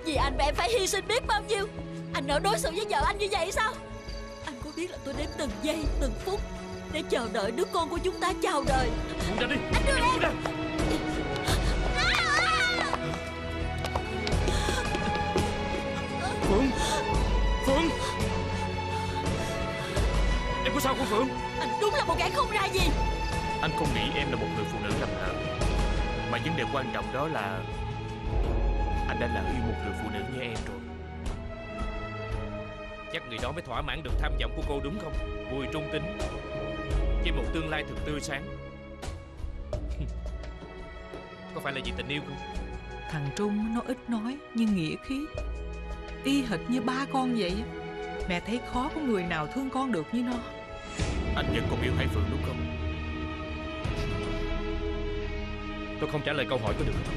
Vì anh mà em phải hy sinh biết bao nhiêu. Anh nỡ đối xử với vợ anh như vậy sao? Anh có biết là tôi đếm từng giây từng phút để chờ đợi đứa con của chúng ta chào đời. Buông ra đi. Anh đưa em ra. Phượng. Phượng. Em có sao không Phượng? Anh đúng là một kẻ không ra gì. Anh không nghĩ em là một người phụ nữ lầm lỡ, mà vấn đề quan trọng đó là anh đã lỡ yêu một người phụ nữ như em rồi. Chắc người đó mới thỏa mãn được tham vọng của cô đúng không? Bùi trung tính với một tương lai thật tươi sáng. Có phải là vì tình yêu không? Thằng Trung nó ít nói nhưng nghĩa khí, y hệt như ba con vậy. Mẹ thấy khó có người nào thương con được như nó. Anh vẫn còn yêu Hải Phượng đúng không? Tôi không trả lời câu hỏi có được không?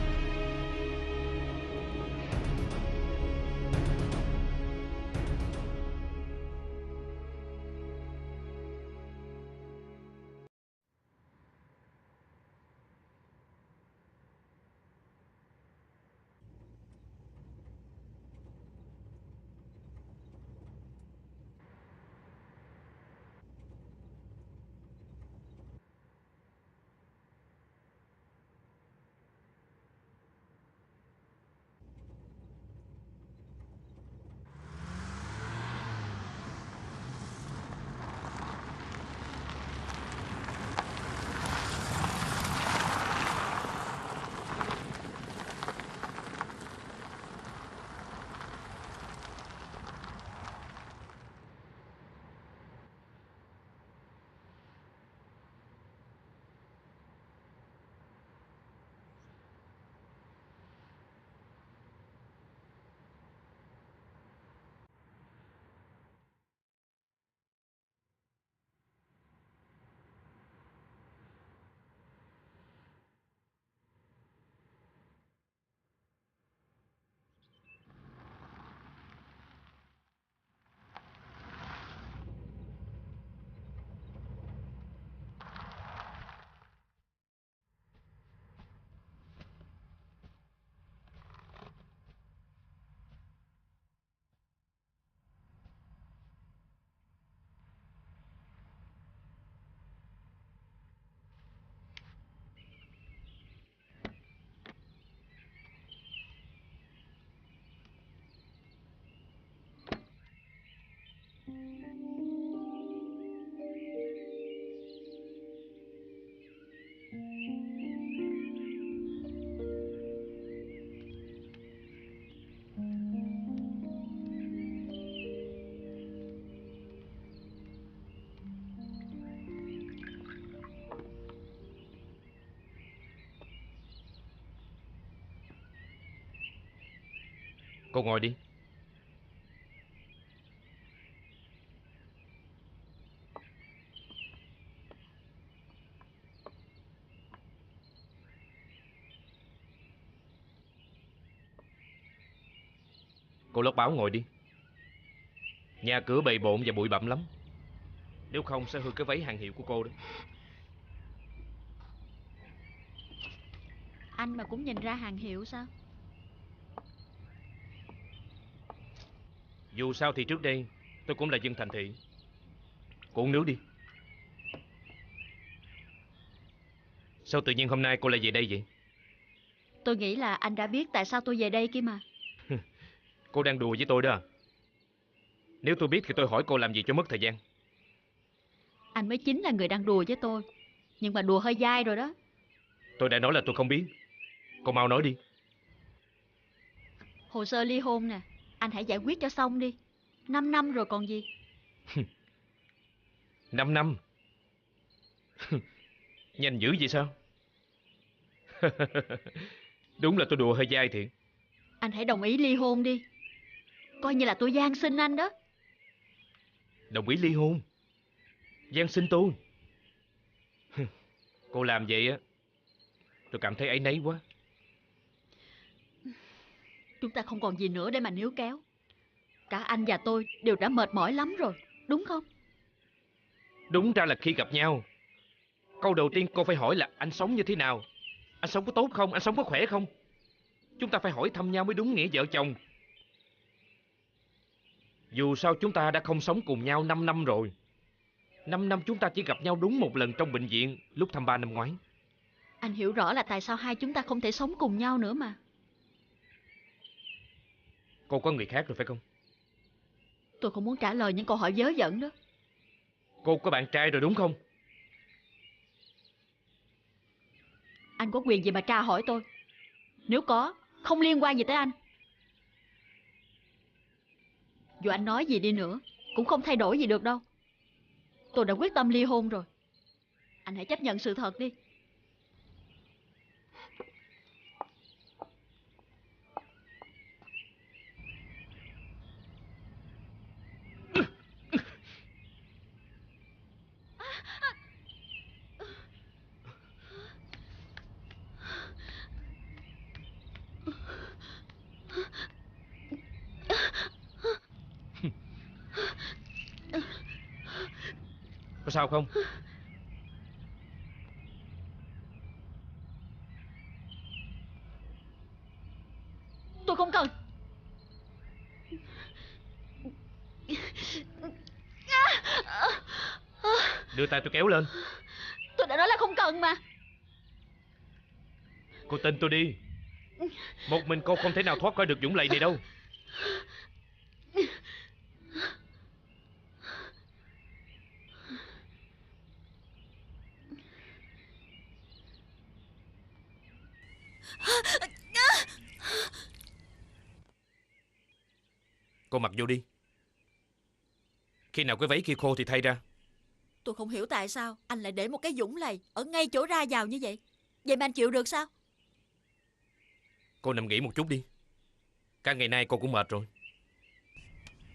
Cô ngồi đi. Cô lót báo ngồi đi. Nhà cửa bầy bộn và bụi bặm lắm. Nếu không sẽ hư cái váy hàng hiệu của cô đó. Anh mà cũng nhìn ra hàng hiệu sao? Dù sao thì trước đây tôi cũng là dân thành thị. Cô uống nước đi. Sao tự nhiên hôm nay cô lại về đây vậy? Tôi nghĩ là anh đã biết tại sao tôi về đây kia mà. Cô đang đùa với tôi đó à? Nếu tôi biết thì tôi hỏi cô làm gì cho mất thời gian. Anh mới chính là người đang đùa với tôi. Nhưng mà đùa hơi dai rồi đó. Tôi đã nói là tôi không biết. Cô mau nói đi. Hồ sơ ly hôn nè, anh hãy giải quyết cho xong đi. 5 năm rồi còn gì. 5 năm? Nhanh dữ vậy sao? Đúng là tôi đùa hơi dai thiệt. Anh hãy đồng ý ly hôn đi. Coi như là tôi van xin anh đó. Đồng ý ly hôn? Van xin tôi? Cô làm vậy á, tôi cảm thấy áy náy quá. Chúng ta không còn gì nữa để mà níu kéo. Cả anh và tôi đều đã mệt mỏi lắm rồi, đúng không? Đúng ra là khi gặp nhau, câu đầu tiên cô phải hỏi là anh sống như thế nào? Anh sống có tốt không? Anh sống có khỏe không? Chúng ta phải hỏi thăm nhau mới đúng nghĩa vợ chồng. Dù sao chúng ta đã không sống cùng nhau 5 năm rồi. 5 năm chúng ta chỉ gặp nhau đúng một lần trong bệnh viện lúc thăm ba năm ngoái. Anh hiểu rõ là tại sao hai chúng ta không thể sống cùng nhau nữa mà. Cô có người khác rồi phải không? Tôi không muốn trả lời những câu hỏi vớ vẩn đó. Cô có bạn trai rồi đúng không? Anh có quyền gì mà tra hỏi tôi? Nếu có, không liên quan gì tới anh. Dù anh nói gì đi nữa, cũng không thay đổi gì được đâu. Tôi đã quyết tâm ly hôn rồi. Anh hãy chấp nhận sự thật đi. Có sao không? Tôi không cần. Đưa tay tôi kéo lên. Tôi đã nói là không cần mà. Cô tin tôi đi. Một mình cô không thể nào thoát khỏi được vũng lầy này đâu. Cô mặc vô đi. Khi nào cái váy kia khô thì thay ra. Tôi không hiểu tại sao anh lại để một cái vũng lầy ở ngay chỗ ra vào như vậy. Vậy mà anh chịu được sao? Cô nằm nghỉ một chút đi. Cả ngày nay cô cũng mệt rồi.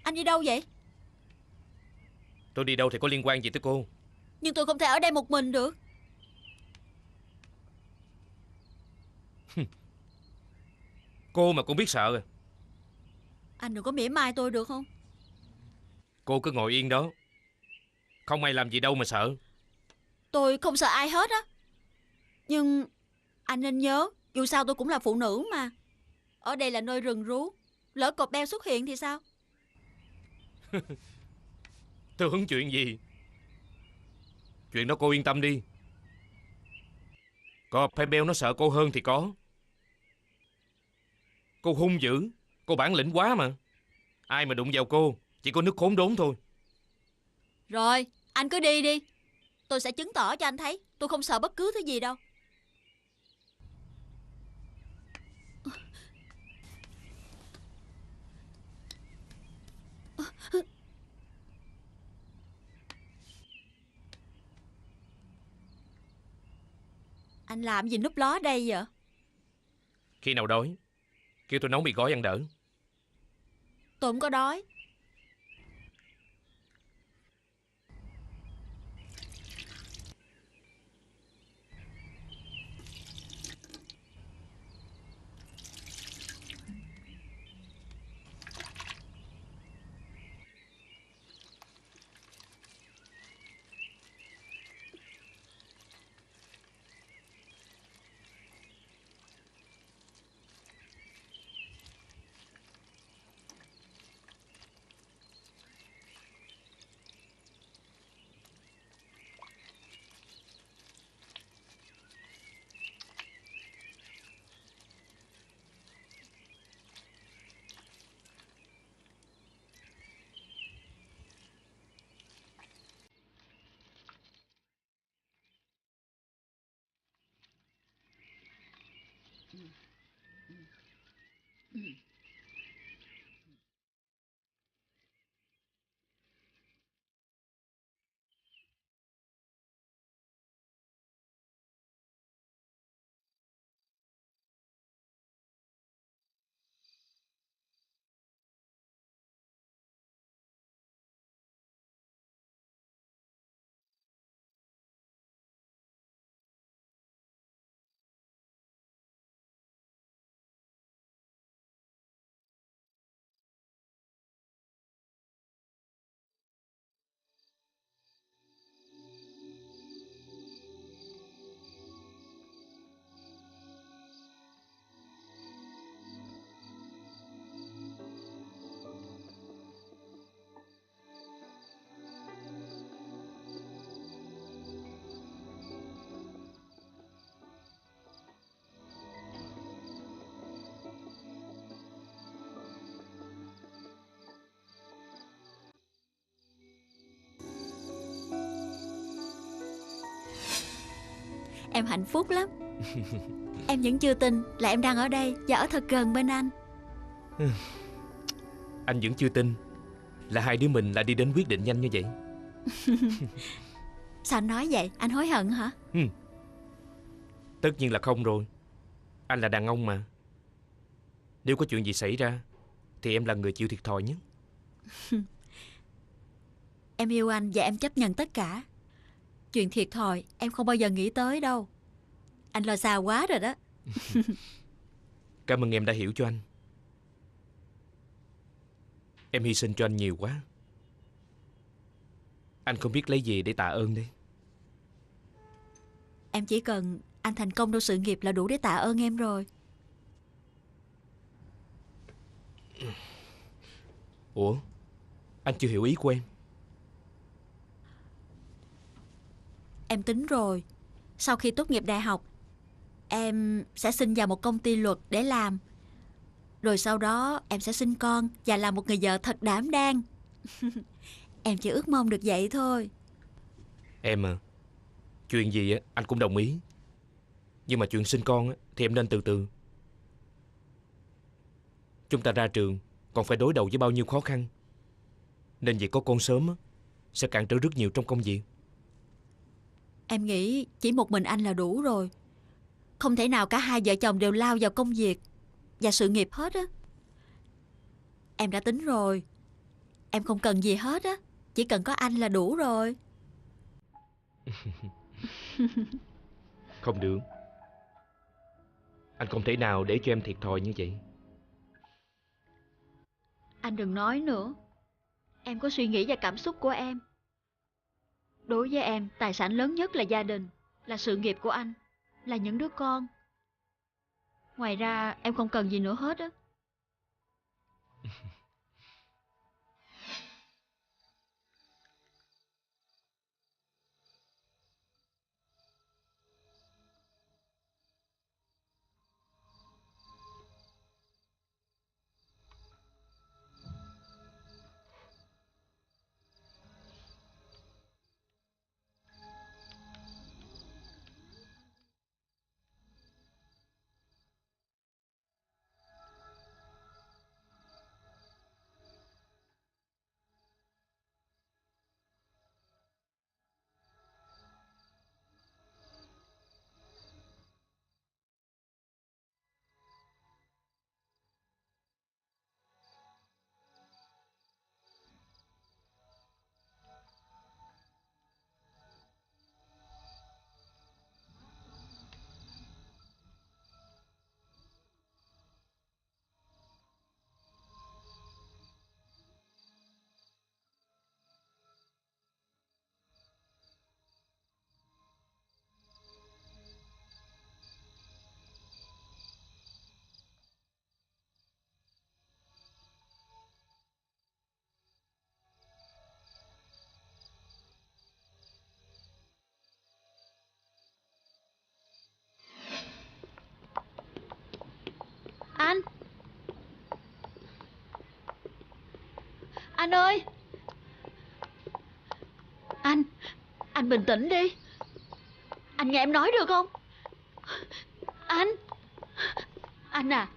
Anh đi đâu vậy? Tôi đi đâu thì có liên quan gì tới cô? Nhưng tôi không thể ở đây một mình được. Cô mà cũng biết sợ à? Anh đừng có mỉa mai tôi được không? Cô cứ ngồi yên đó. Không ai làm gì đâu mà sợ. Tôi không sợ ai hết á. Nhưng anh nên nhớ, dù sao tôi cũng là phụ nữ mà. Ở đây là nơi rừng rú. Lỡ cọp beo xuất hiện thì sao? Tưởng chuyện gì? Chuyện đó cô yên tâm đi. Cọp hay beo nó sợ cô hơn thì có. Cô hung dữ. Cô bản lĩnh quá mà. Ai mà đụng vào cô chỉ có nước khốn đốn thôi. Rồi, anh cứ đi đi. Tôi sẽ chứng tỏ cho anh thấy tôi không sợ bất cứ thứ gì đâu. Anh làm gì núp ló đây vậy? Khi nào đói kêu tôi nấu mì gói ăn đỡ. Tôi không có đói. Em hạnh phúc lắm. Em vẫn chưa tin là em đang ở đây và ở thật gần bên anh. Anh vẫn chưa tin là hai đứa mình lại đi đến quyết định nhanh như vậy. Sao anh nói vậy? Anh hối hận hả? Tất nhiên là không rồi. Anh là đàn ông mà. Nếu có chuyện gì xảy ra thì em là người chịu thiệt thòi nhất. Em yêu anh và em chấp nhận tất cả. Chuyện thiệt thòi em không bao giờ nghĩ tới đâu. Anh lo xa quá rồi đó. Cảm ơn em đã hiểu cho anh. Em hy sinh cho anh nhiều quá. Anh không biết lấy gì để tạ ơn đây. Em chỉ cần anh thành công trong sự nghiệp là đủ để tạ ơn em rồi. Ủa, anh chưa hiểu ý của em. Em tính rồi. Sau khi tốt nghiệp đại học, em sẽ xin vào một công ty luật để làm. Rồi sau đó em sẽ sinh con và làm một người vợ thật đảm đang. Em chỉ ước mong được vậy thôi. Em à, chuyện gì á anh cũng đồng ý. Nhưng mà chuyện sinh con á thì em nên từ từ. Chúng ta ra trường còn phải đối đầu với bao nhiêu khó khăn. Nên việc có con sớm á sẽ cản trở rất nhiều trong công việc. Em nghĩ chỉ một mình anh là đủ rồi. Không thể nào cả hai vợ chồng đều lao vào công việc và sự nghiệp hết á. Em đã tính rồi. Em không cần gì hết á. Chỉ cần có anh là đủ rồi. Không được. Anh không thể nào để cho em thiệt thòi như vậy. Anh đừng nói nữa. Em có suy nghĩ và cảm xúc của em. Đối với em, tài sản lớn nhất là gia đình, là sự nghiệp của anh, là những đứa con. Ngoài ra em không cần gì nữa hết á. Anh! Anh ơi! Anh bình tĩnh đi. Anh nghe em nói được không? Anh à,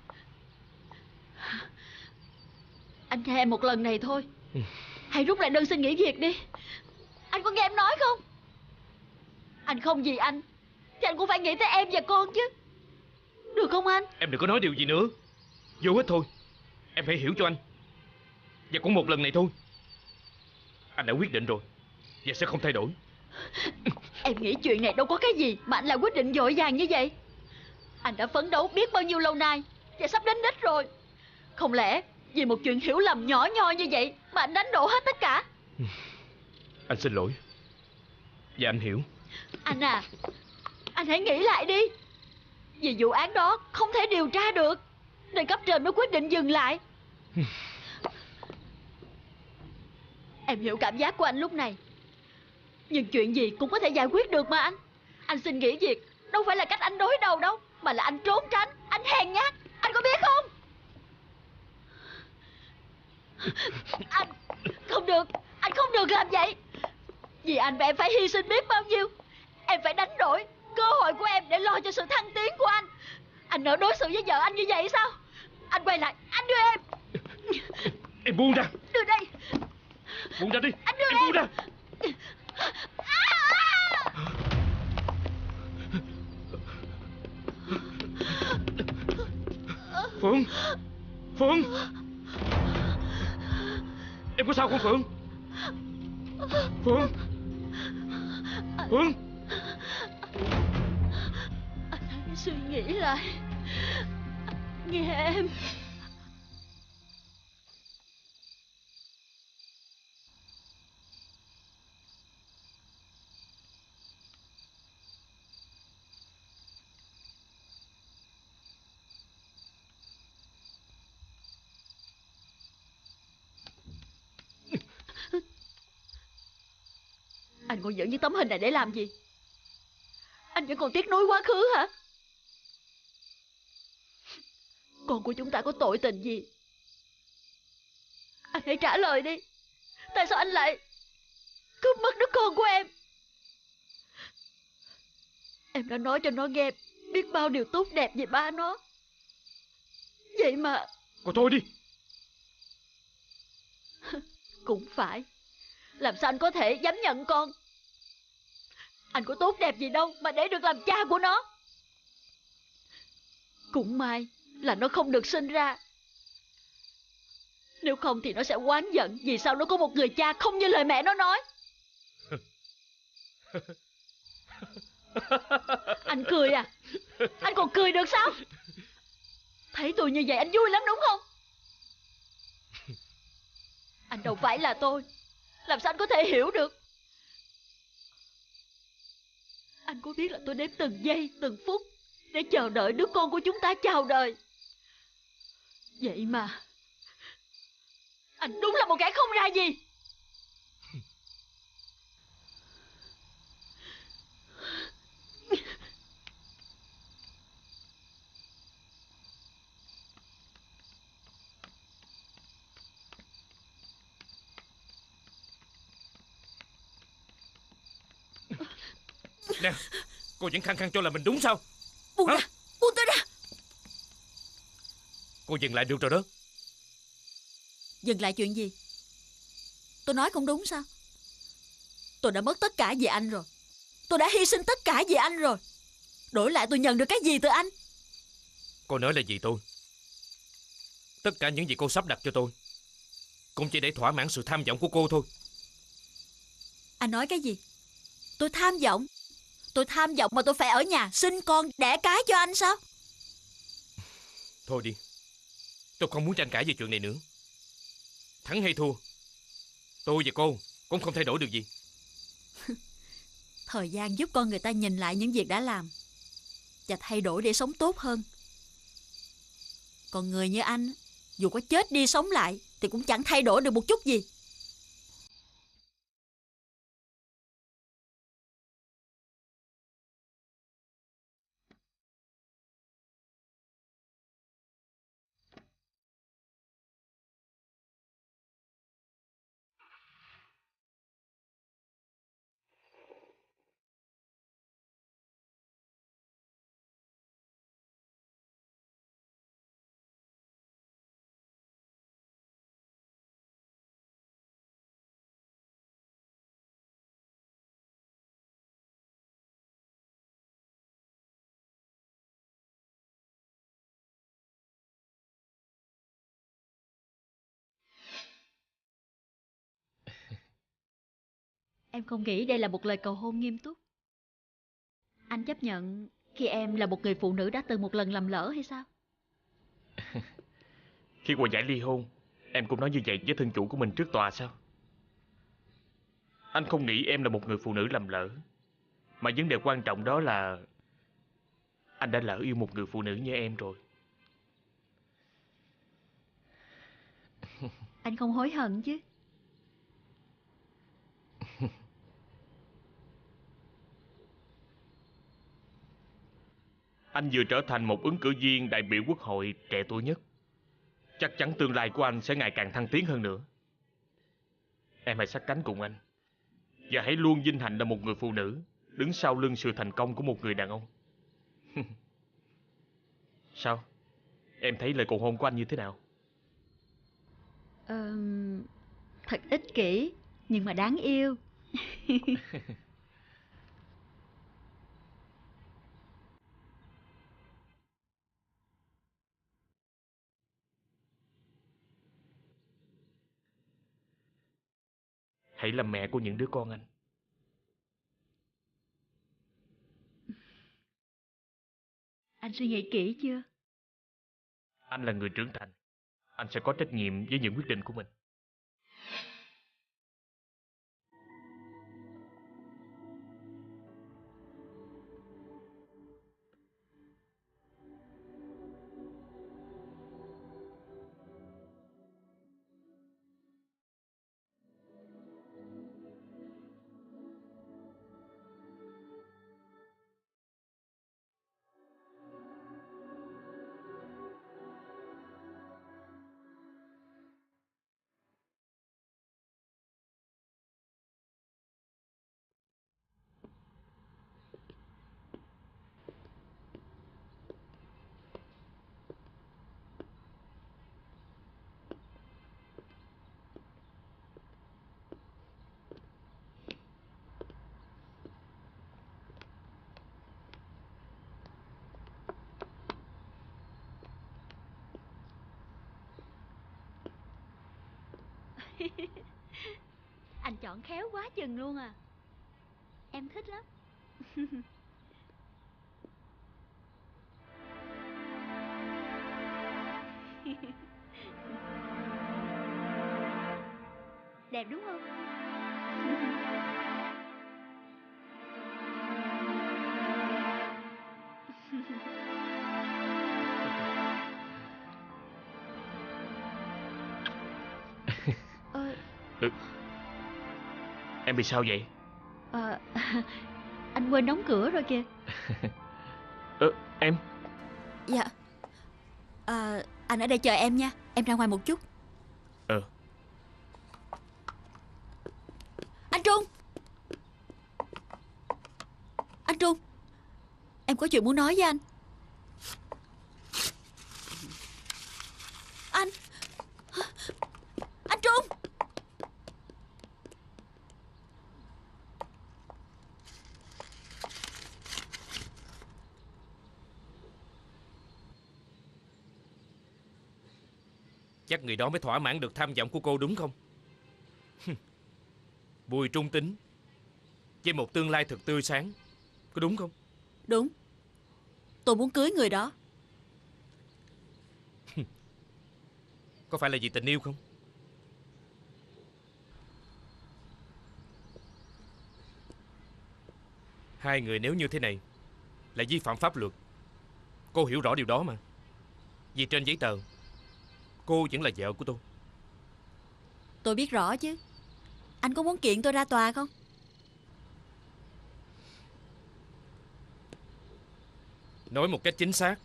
anh nghe em một lần này thôi. Hãy rút lại đơn xin nghỉ việc đi. Anh có nghe em nói không? Anh không vì anh thì anh cũng phải nghĩ tới em và con chứ. Được không anh? Em đừng có nói điều gì nữa. Vô hết thôi. Em hãy hiểu cho anh. Và cũng một lần này thôi. Anh đã quyết định rồi và sẽ không thay đổi. Em nghĩ chuyện này đâu có cái gì mà anh lại quyết định vội vàng như vậy. Anh đã phấn đấu biết bao nhiêu lâu nay và sắp đến đích rồi. Không lẽ vì một chuyện hiểu lầm nhỏ nhoi như vậy mà anh đánh đổ hết tất cả? Anh xin lỗi. Và anh hiểu. Anh à, anh hãy nghĩ lại đi. Vì vụ án đó không thể điều tra được nên cấp trên mới quyết định dừng lại. Em hiểu cảm giác của anh lúc này. Nhưng chuyện gì cũng có thể giải quyết được mà anh. Anh xin nghỉ việc đâu phải là cách anh đối đầu đâu, mà là anh trốn tránh, anh hèn nhát. Anh có biết không? Anh không được. Anh không được làm vậy. Vì anh và em phải hy sinh biết bao nhiêu. Em phải đánh đổi cơ hội của em lo cho sự thăng tiến của anh. Anh nỡ đối xử với vợ anh như vậy sao? Anh quay lại, anh đưa em. Em buông ra. Đưa đây. Buông ra đi. Anh đưa Em buông ra. Phượng. Phượng. Em có sao không Phượng? Phượng. Phượng. Anh hãy suy nghĩ lại. Nghe em. Anh còn giữ những tấm hình này để làm gì? Anh vẫn còn tiếc nuối quá khứ hả? Con của chúng ta có tội tình gì? Anh hãy trả lời đi. Tại sao anh lại cướp mất đứa con của em? Em đã nói cho nó nghe biết bao điều tốt đẹp về ba nó. Vậy mà... Cô thôi đi. Cũng phải. Làm sao anh có thể dám nhận con? Anh có tốt đẹp gì đâu mà để được làm cha của nó. Cũng may là nó không được sinh ra. Nếu không thì nó sẽ oán giận vì sao nó có một người cha không như lời mẹ nó nói. Anh cười à? Anh còn cười được sao? Thấy tôi như vậy anh vui lắm đúng không? Anh đâu phải là tôi. Làm sao anh có thể hiểu được? Anh có biết là tôi đếm từng giây, từng phút để chờ đợi đứa con của chúng ta chào đời. Vậy mà anh đúng là một kẻ không ra gì. Nè, cô vẫn khăng khăng cho là mình đúng sao? Buông hả? ra, buông tôi ra. Cô dừng lại được rồi đó. Dừng lại chuyện gì? Tôi nói không đúng sao? Tôi đã mất tất cả vì anh rồi. Tôi đã hy sinh tất cả vì anh rồi. Đổi lại tôi nhận được cái gì từ anh? Cô nói là gì tôi? Tất cả những gì cô sắp đặt cho tôi cũng chỉ để thỏa mãn sự tham vọng của cô thôi. Anh nói cái gì? Tôi tham vọng? Tôi tham vọng mà tôi phải ở nhà sinh con đẻ cái cho anh sao? Thôi đi. Tôi không muốn tranh cãi về chuyện này nữa. Thắng hay thua, tôi và cô cũng không thay đổi được gì. Thời gian giúp con người ta nhìn lại những việc đã làm và thay đổi để sống tốt hơn. Còn người như anh, dù có chết đi sống lại thì cũng chẳng thay đổi được một chút gì. Em không nghĩ đây là một lời cầu hôn nghiêm túc. Anh chấp nhận khi em là một người phụ nữ đã từng một lần lầm lỡ hay sao? Khi qua giải ly hôn, em cũng nói như vậy với thân chủ của mình trước tòa sao? Anh không nghĩ em là một người phụ nữ lầm lỡ, mà vấn đề quan trọng đó là anh đã lỡ yêu một người phụ nữ như em rồi. Anh không hối hận chứ? Anh vừa trở thành một ứng cử viên đại biểu quốc hội trẻ tuổi nhất. Chắc chắn tương lai của anh sẽ ngày càng thăng tiến hơn nữa. Em hãy sát cánh cùng anh, và hãy luôn vinh hạnh là một người phụ nữ đứng sau lưng sự thành công của một người đàn ông. Sao? Em thấy lời cầu hôn của anh như thế nào? Thật ích kỷ, nhưng mà đáng yêu. Hãy là mẹ của những đứa con anh. Anh suy nghĩ kỹ chưa? Anh là người trưởng thành. Anh sẽ có trách nhiệm với những quyết định của mình. Anh chọn khéo quá chừng luôn à. Em thích lắm. Đẹp đúng không? Ừ. Em bị sao vậy? Anh quên đóng cửa rồi kìa. Em. Dạ. Anh ở đây chờ em nha. Em ra ngoài một chút. Anh Trung. Anh Trung, em có chuyện muốn nói với anh. Anh Trung. Chắc người đó mới thỏa mãn được tham vọng của cô đúng không? Bùi trung tính với một tương lai thật tươi sáng, có đúng không? Đúng. Tôi muốn cưới người đó. Có phải là vì tình yêu không? Hai người nếu như thế này là vi phạm pháp luật. Cô hiểu rõ điều đó mà. Vì trên giấy tờ cô vẫn là vợ của tôi. Tôi biết rõ chứ. Anh có muốn kiện tôi ra tòa không? Nói một cách chính xác,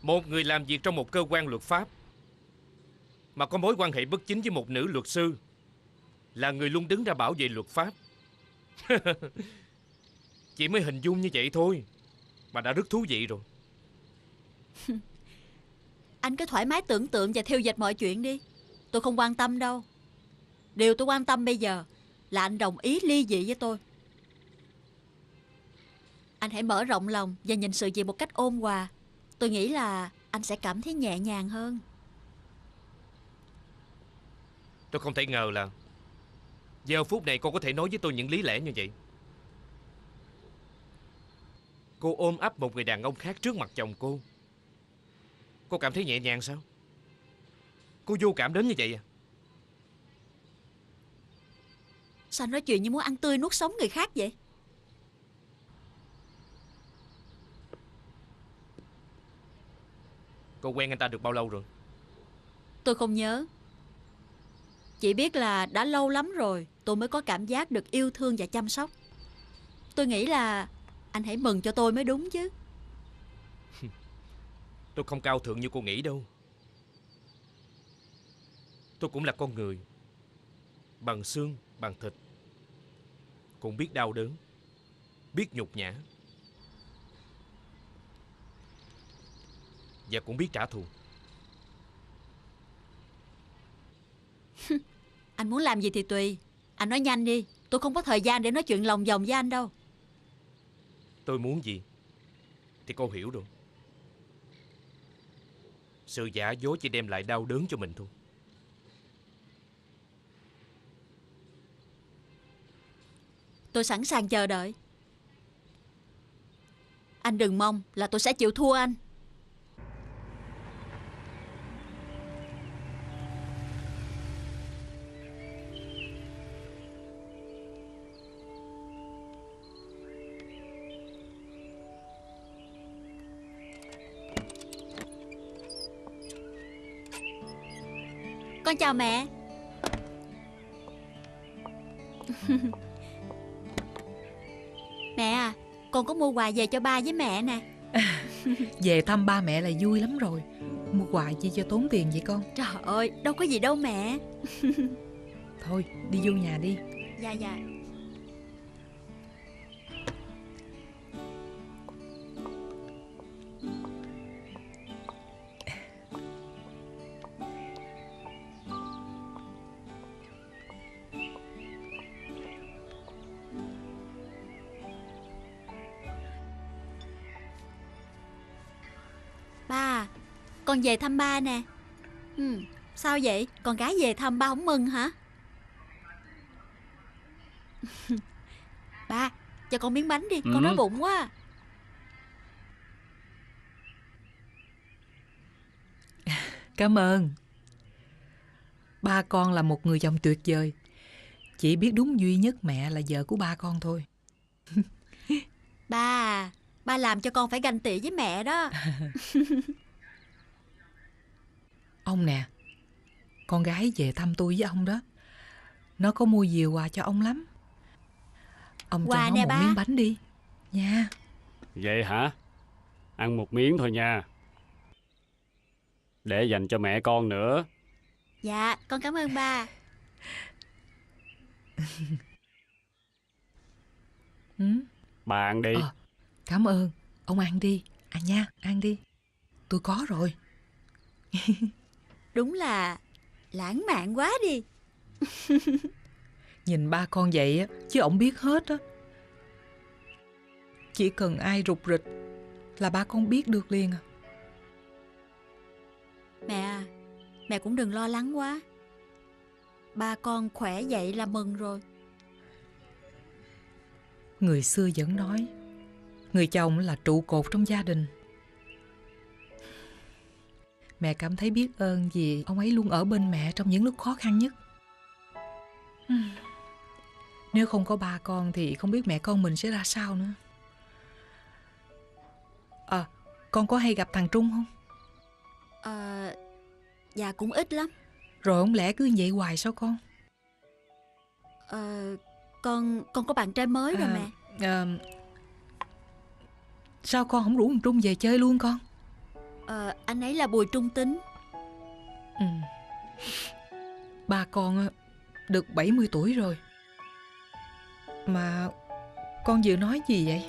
một người làm việc trong một cơ quan luật pháp mà có mối quan hệ bất chính với một nữ luật sư là người luôn đứng ra bảo vệ luật pháp. Chỉ mới hình dung như vậy thôi mà đã rất thú vị rồi. Anh cứ thoải mái tưởng tượng và theo dệt mọi chuyện đi. Tôi không quan tâm đâu. Điều tôi quan tâm bây giờ là anh đồng ý ly dị với tôi. Anh hãy mở rộng lòng và nhìn sự việc một cách ôn hòa. Tôi nghĩ là anh sẽ cảm thấy nhẹ nhàng hơn. Tôi không thể ngờ là giờ phút này cô có thể nói với tôi những lý lẽ như vậy. Cô ôm ấp một người đàn ông khác trước mặt chồng cô. Cô cảm thấy nhẹ nhàng sao? Cô vô cảm đến như vậy à? Sao anh nói chuyện như muốn ăn tươi nuốt sống người khác vậy? Cô quen anh ta được bao lâu rồi? Tôi không nhớ. Chỉ biết là đã lâu lắm rồi tôi mới có cảm giác được yêu thương và chăm sóc. Tôi nghĩ là anh hãy mừng cho tôi mới đúng chứ. Tôi không cao thượng như cô nghĩ đâu. Tôi cũng là con người, bằng xương, bằng thịt, cũng biết đau đớn, biết nhục nhã. và cũng biết trả thù. Anh muốn làm gì thì tùy. Anh nói nhanh đi. Tôi không có thời gian để nói chuyện lòng vòng với anh đâu. Tôi muốn gì thì cô hiểu rồi. Sự giả dối chỉ đem lại đau đớn cho mình thôi. Tôi sẵn sàng chờ đợi. Anh đừng mong là tôi sẽ chịu thua anh. Con chào mẹ. Mẹ à, con có mua quà về cho ba với mẹ nè. Về thăm ba mẹ là vui lắm rồi. Mua quà chi cho tốn tiền vậy con? Trời ơi, đâu có gì đâu mẹ. Thôi đi vô nhà đi. Dạ dạ. Ba, con về thăm ba nè. Sao vậy? Con gái về thăm ba không mừng hả? Ba, cho con miếng bánh đi, con đói bụng quá. Cảm ơn. Ba con là một người chồng tuyệt vời. Chỉ biết đúng duy nhất mẹ là vợ của ba con thôi. Ba à, ba làm cho con phải ganh tị với mẹ đó. Ông nè, con gái về thăm tôi với ông đó. Nó có mua nhiều quà cho ông lắm. Ông Quà cho nó nè một ba. miếng bánh đi nha. Vậy hả? Ăn một miếng thôi nha. Để dành cho mẹ con nữa. Dạ, con cảm ơn ba. Bà ăn đi. Cảm ơn. Ông ăn đi. Ăn nha, ăn đi. Tôi có rồi. Đúng là lãng mạn quá đi. Nhìn ba con vậy á, chứ ổng biết hết á. Chỉ cần ai rụt rịch là ba con biết được liền à. Mẹ à, mẹ cũng đừng lo lắng quá. Ba con khỏe vậy là mừng rồi. Người xưa vẫn nói, người chồng là trụ cột trong gia đình. Mẹ cảm thấy biết ơn vì ông ấy luôn ở bên mẹ trong những lúc khó khăn nhất. Nếu không có ba con thì không biết mẹ con mình sẽ ra sao nữa. Con có hay gặp thằng Trung không? Dạ cũng ít lắm. Rồi không lẽ cứ vậy hoài sao con? Con có bạn trai mới rồi mẹ. Sao con không rủ thằng Trung về chơi luôn con? Anh ấy là Bùi Trung Tính. Ba con được 70 tuổi rồi. Mà con vừa nói gì vậy?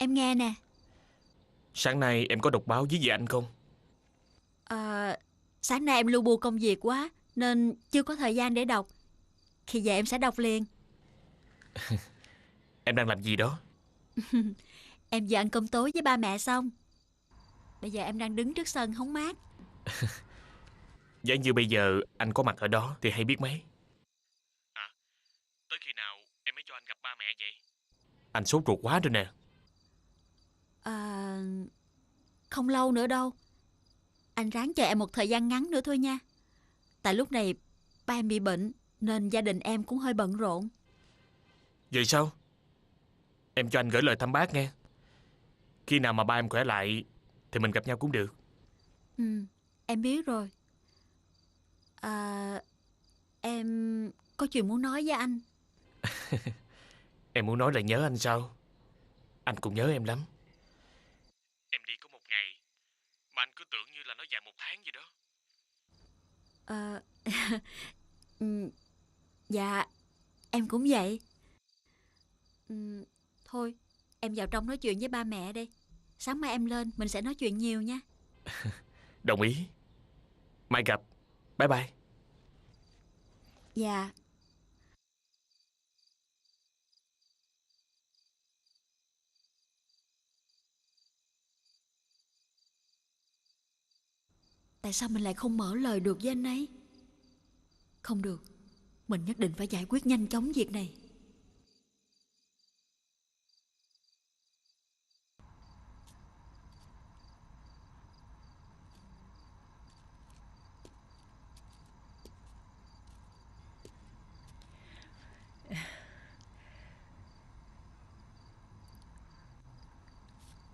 Em nghe nè. Sáng nay em có đọc báo với dì anh không? Sáng nay em lu bu công việc quá nên chưa có thời gian để đọc. Khi về em sẽ đọc liền. Em đang làm gì đó? Em vừa ăn cơm tối với ba mẹ xong. Bây giờ em đang đứng trước sân hóng mát. Giả như bây giờ anh có mặt ở đó thì hay biết mấy. Tới khi nào Anh sốt ruột quá rồi nè. À, không lâu nữa đâu. Anh ráng chờ em một thời gian ngắn nữa thôi nha. Tại lúc này ba em bị bệnh nên gia đình em cũng hơi bận rộn. Vậy sao? Em cho anh gửi lời thăm bác nghe. Khi nào mà ba em khỏe lại thì mình gặp nhau cũng được. Ừ, em biết rồi. À, em có chuyện muốn nói với anh. Em muốn nói là nhớ anh sao? Anh cũng nhớ em lắm. Em đi có một ngày mà anh cứ tưởng như là nó dài 1 tháng gì đó. À, ừ, dạ, em cũng vậy. Ừ, thôi, em vào trong nói chuyện với ba mẹ đi. Sáng mai em lên, mình sẽ nói chuyện nhiều nha. Đồng ý. Mai gặp. Bye bye. Dạ. Tại sao mình lại không mở lời được với anh ấy? Không được, mình nhất định phải giải quyết nhanh chóng việc này.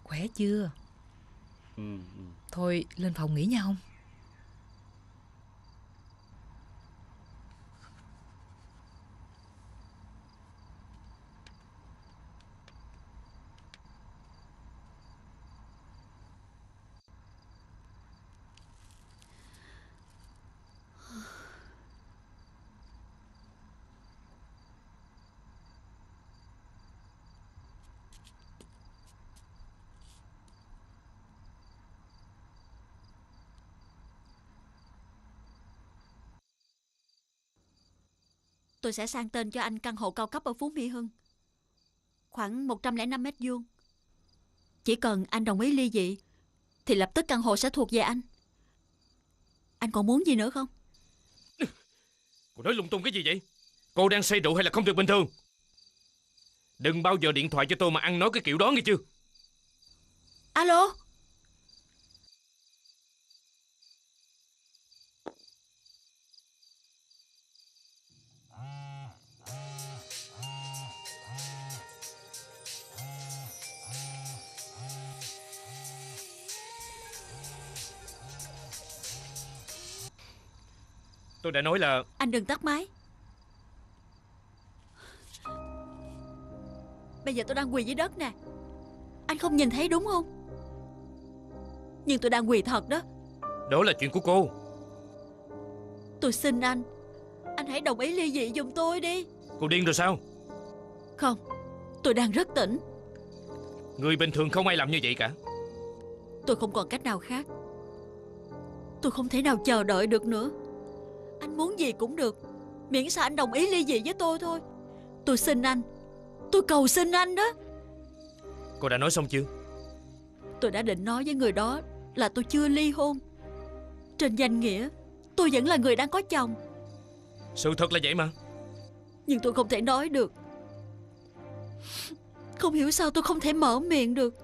Khỏe chưa? Thôi lên phòng nghỉ nha ông. Tôi sẽ sang tên cho anh căn hộ cao cấp ở Phú Mỹ Hưng, khoảng 105 mét vuông. Chỉ cần anh đồng ý ly dị thì lập tức căn hộ sẽ thuộc về anh. Anh còn muốn gì nữa không? Cô nói lung tung cái gì vậy? Cô đang say rượu hay là không được bình thường? Đừng bao giờ điện thoại cho tôi mà ăn nói cái kiểu đó nghe chưa? Alo. Tôi đã nói là... Anh đừng tắt máy. Bây giờ tôi đang quỳ dưới đất nè. Anh không nhìn thấy đúng không? Nhưng tôi đang quỳ thật đó. Đó là chuyện của cô. Tôi xin anh hãy đồng ý ly dị giùm tôi đi. Cô điên rồi sao? Không, tôi đang rất tỉnh. Người bình thường không ai làm như vậy cả. Tôi không còn cách nào khác. Tôi không thể nào chờ đợi được nữa. Anh muốn gì cũng được, miễn sao anh đồng ý ly dị với tôi thôi. Tôi xin anh, tôi cầu xin anh đó. Cô đã nói xong chưa? Tôi đã định nói với người đó là tôi chưa ly hôn. Trên danh nghĩa tôi vẫn là người đang có chồng. Sự thật là vậy mà. Nhưng tôi không thể nói được. Không hiểu sao tôi không thể mở miệng được.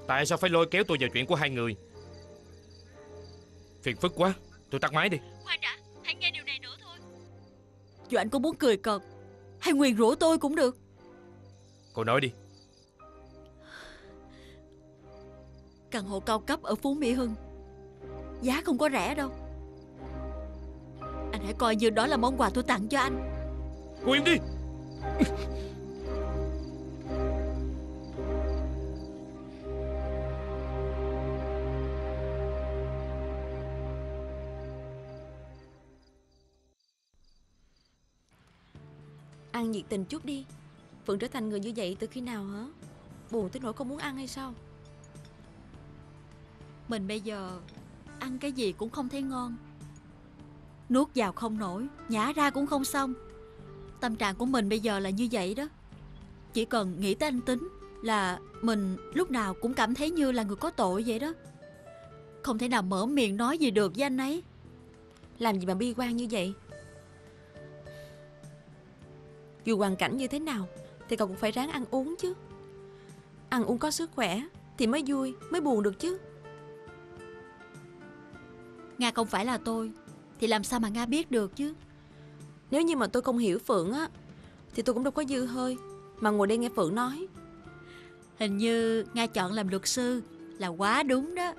Tại sao phải lôi kéo tôi vào chuyện của hai người? Phiền phức quá. Tôi tắt máy đi. Khoan đã, hãy nghe điều này nữa thôi. Dù anh có muốn cười cợt hay nguyền rủa tôi cũng được. Cô nói đi. Căn hộ cao cấp ở Phú Mỹ Hưng, giá không có rẻ đâu. Anh hãy coi như đó là món quà tôi tặng cho anh. Cô im đi. Ăn nhiệt tình chút đi. Phượng trở thành người như vậy từ khi nào hả? Buồn tới nỗi không muốn ăn hay sao? Mình bây giờ ăn cái gì cũng không thấy ngon. Nuốt vào không nổi, nhả ra cũng không xong. Tâm trạng của mình bây giờ là như vậy đó. Chỉ cần nghĩ tới anh Tính là mình lúc nào cũng cảm thấy như là người có tội vậy đó. Không thể nào mở miệng nói gì được với anh ấy. Làm gì mà bi quan như vậy? Dù hoàn cảnh như thế nào thì cậu cũng phải ráng ăn uống chứ. Ăn uống có sức khỏe thì mới vui, mới buồn được chứ. Nga không phải là tôi, thì làm sao mà Nga biết được chứ. Nếu như mà tôi không hiểu Phượng á, thì tôi cũng đâu có dư hơi mà ngồi đây nghe Phượng nói. Hình như Nga chọn làm luật sư là quá đúng đó.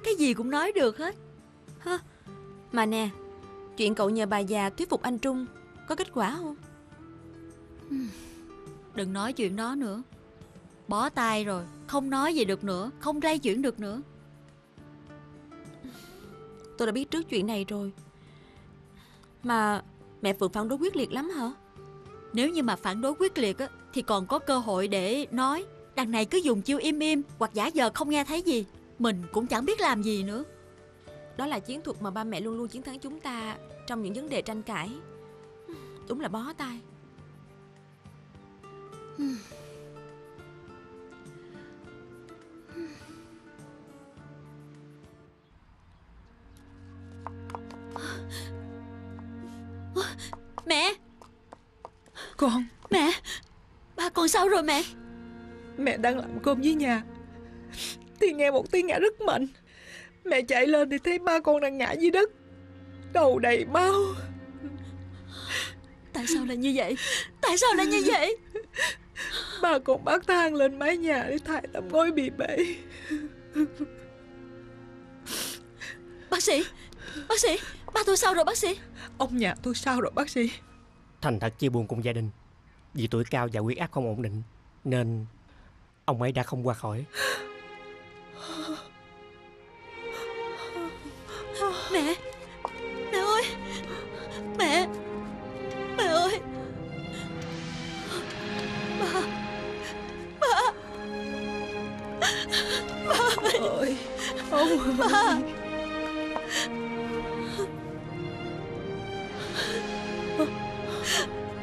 Cái gì cũng nói được hết. Ha, mà nè, chuyện cậu nhờ bà già thuyết phục anh Trung có kết quả không? Đừng nói chuyện đó nữa. Bó tay rồi, không nói gì được nữa, không lay chuyển được nữa. Tôi đã biết trước chuyện này rồi. Mà mẹ Phượng phản đối quyết liệt lắm hả? Nếu như mà phản đối quyết liệt á, thì còn có cơ hội để nói. Đằng này cứ dùng chiêu im im hoặc giả vờ không nghe thấy gì. Mình cũng chẳng biết làm gì nữa. Đó là chiến thuật mà ba mẹ luôn luôn chiến thắng chúng ta trong những vấn đề tranh cãi. Đúng là bó tay. Mẹ, Con, mẹ, ba con sao rồi mẹ? mẹ đang làm cơm dưới nhà thì nghe một tiếng ngã rất mạnh. Mẹ chạy lên thì thấy ba con đang ngã dưới đất, đầu đầy máu. Tại sao lại như vậy? Tại sao lại như vậy? Ba con bắt thang lên mái nhà để thay tấm ngói bị bể. Bác sĩ, ba tôi sao rồi bác sĩ? Ông nhà tôi sao rồi bác sĩ? Thành thật chia buồn cùng gia đình. Vì tuổi cao và huyết áp không ổn định nên ông ấy đã không qua khỏi. Mẹ, mẹ ơi, mẹ ơi, ba Ơi, ông ba.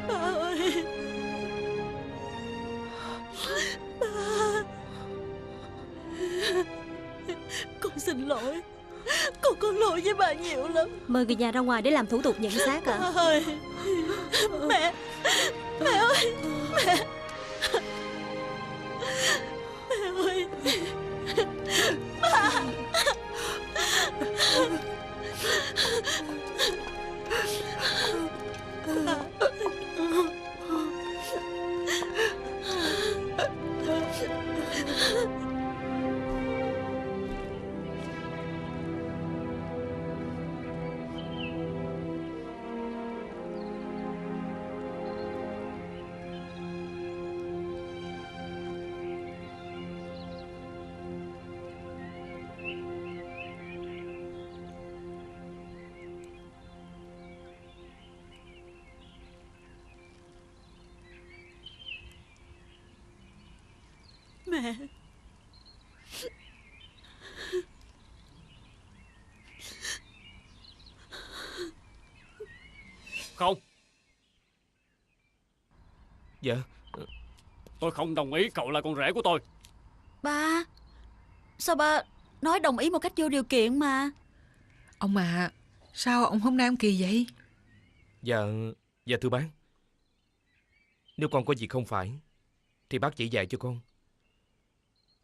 Ba ơi, ba. Con xin lỗi. Con có lỗi với bà nhiều lắm. Mời người nhà ra ngoài để làm thủ tục nhận xác Ba ạ. ơi, mẹ ơi, mẹ ơi, ba. Mẹ. Không, Dạ. tôi không đồng ý cậu là con rể của tôi. Ba, sao ba nói đồng ý một cách vô điều kiện mà? Ông à, sao ông hôm nay ông kỳ vậy? Dạ thưa bác. Nếu con có gì không phải thì bác chỉ dạy cho con.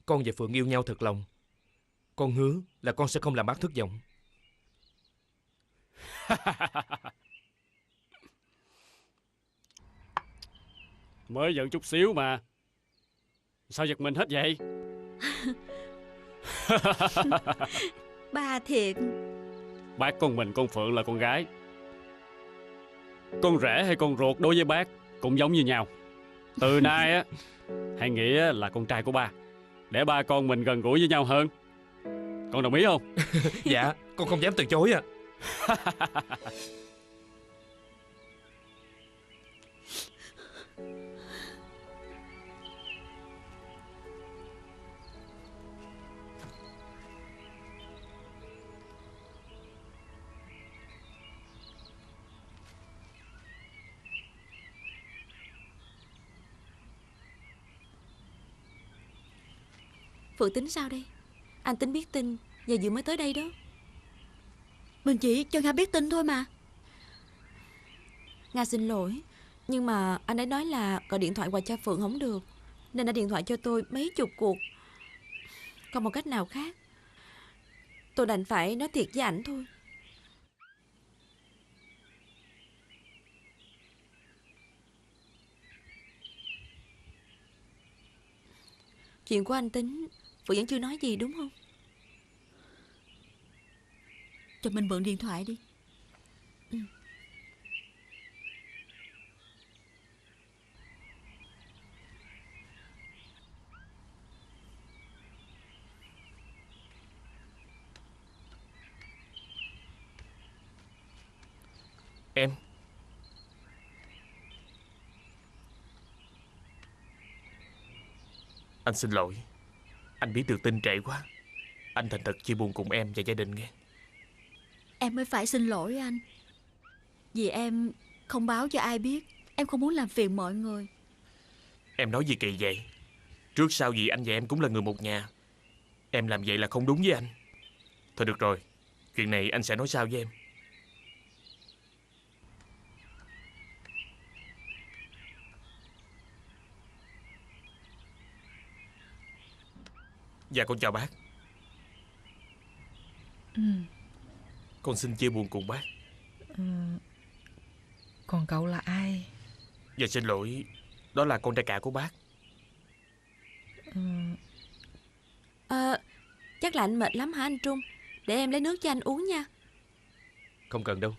Con và Phượng yêu nhau thật lòng. Con hứa là con sẽ không làm bác thất vọng. Mới giận chút xíu mà. Sao giật mình hết vậy? Ba thiệt. Bác con mình con Phượng là con gái. Con rể hay con ruột đối với bác cũng giống như nhau. Từ nay á, hãy nghĩ là con trai của ba, để ba con mình gần gũi với nhau hơn. Con đồng ý không? Dạ, con không dám từ chối à. Phượng tính sao đây? Anh tính biết tin và vừa mới tới đây đó. Mình chỉ cho Nga biết tin thôi mà. Nga xin lỗi, Nhưng mà anh ấy nói là gọi điện thoại qua cho Phượng không được, nên đã điện thoại cho tôi mấy chục cuộc. Còn một cách nào khác, tôi đành phải nói thiệt với ảnh thôi. Chuyện của anh Tính, Phượng vẫn chưa nói gì đúng không? Cho mình mượn điện thoại đi. Em. Anh xin lỗi. Anh biết được tin trễ quá. Anh thành thật chia buồn cùng em và gia đình nghe. Em mới phải xin lỗi anh. Vì em không báo cho ai biết. Em không muốn làm phiền mọi người. Em nói gì kỳ vậy? Trước sau gì anh và em cũng là người một nhà. Em làm vậy là không đúng với anh. Thôi được rồi, chuyện này anh sẽ nói sau với em. Dạ con chào bác. Con xin chia buồn cùng bác. Còn cậu là ai? Dạ xin lỗi, đó là con trai cả của bác. Chắc là anh mệt lắm hả anh Trung? Để em lấy nước cho anh uống nha. Không cần đâu.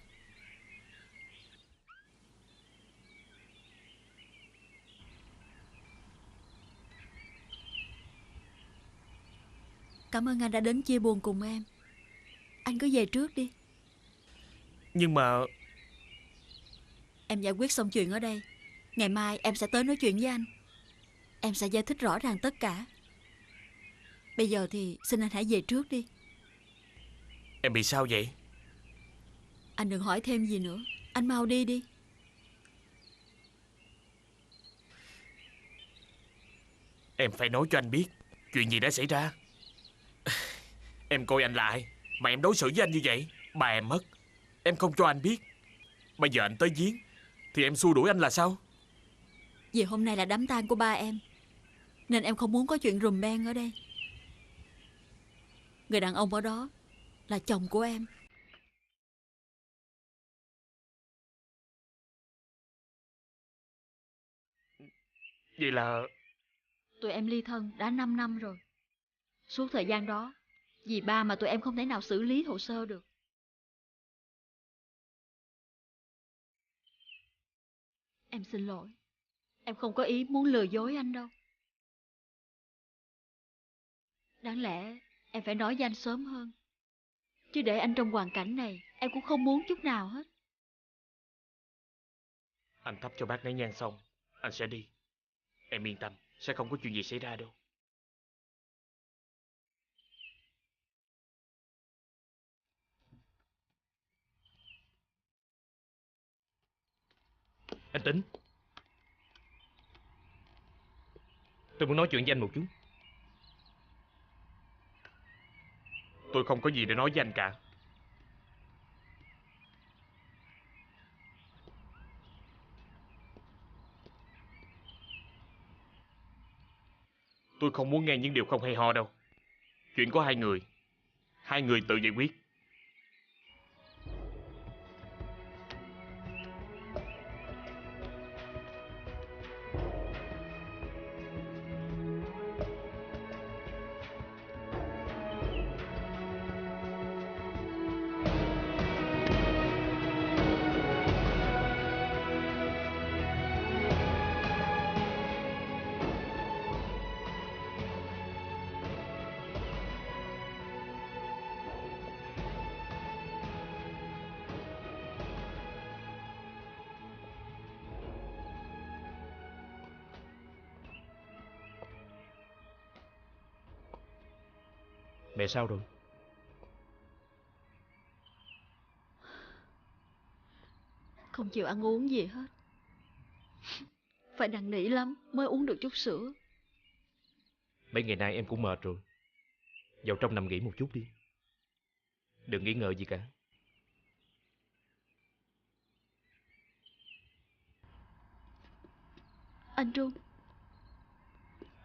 Cảm ơn anh đã đến chia buồn cùng em. Anh cứ về trước đi. Nhưng mà Em giải quyết xong chuyện ở đây, ngày mai em sẽ tới nói chuyện với anh. Em sẽ giải thích rõ ràng tất cả. Bây giờ thì xin anh hãy về trước đi. em bị sao vậy? Anh đừng hỏi thêm gì nữa. Anh mau đi đi. Em phải nói cho anh biết chuyện gì đã xảy ra. Em coi anh là ai mà em đối xử với anh như vậy? Bà em mất, em không cho anh biết. Bây giờ anh tới giếng thì em xua đuổi anh là sao? Vì hôm nay là đám tang của ba em, nên em không muốn có chuyện rùm beng ở đây. Người đàn ông ở đó là chồng của em. Vậy là Tụi em ly thân đã 5 năm rồi. Suốt thời gian đó, vì ba mà tụi em không thể nào xử lý hồ sơ được. Em xin lỗi. Em không có ý muốn lừa dối anh đâu. Đáng lẽ em phải nói với anh sớm hơn. Chứ để anh trong hoàn cảnh này, em cũng không muốn chút nào hết. anh thắp cho bác nén nhang xong, anh sẽ đi. Em yên tâm, sẽ không có chuyện gì xảy ra đâu. Anh Tính, tôi muốn nói chuyện với anh một chút. Tôi không có gì để nói với anh cả. Tôi không muốn nghe những điều không hay ho đâu. Chuyện có hai người tự giải quyết. Mẹ sao rồi? Không chịu ăn uống gì hết. Phải năn nỉ lắm mới uống được chút sữa. Mấy ngày nay em cũng mệt rồi. Vào trong nằm nghỉ một chút đi. Đừng nghĩ ngợi gì cả. Anh Trung,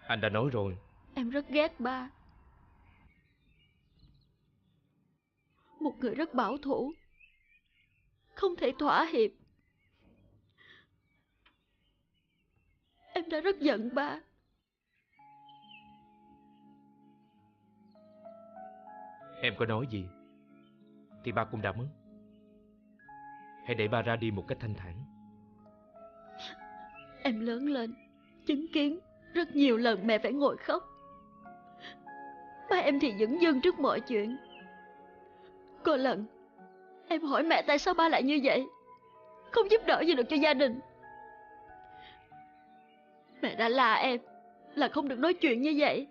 Anh đã nói rồi. em rất ghét ba. Một người rất bảo thủ, không thể thỏa hiệp. Em đã rất giận ba. Em có nói gì thì ba cũng đã mất. Hãy để ba ra đi một cách thanh thản. Em lớn lên chứng kiến rất nhiều lần mẹ phải ngồi khóc. Ba em thì dửng dưng trước mọi chuyện. Có lần em hỏi mẹ tại sao ba lại như vậy, không giúp đỡ gì được cho gia đình. Mẹ đã la em là không được nói chuyện như vậy.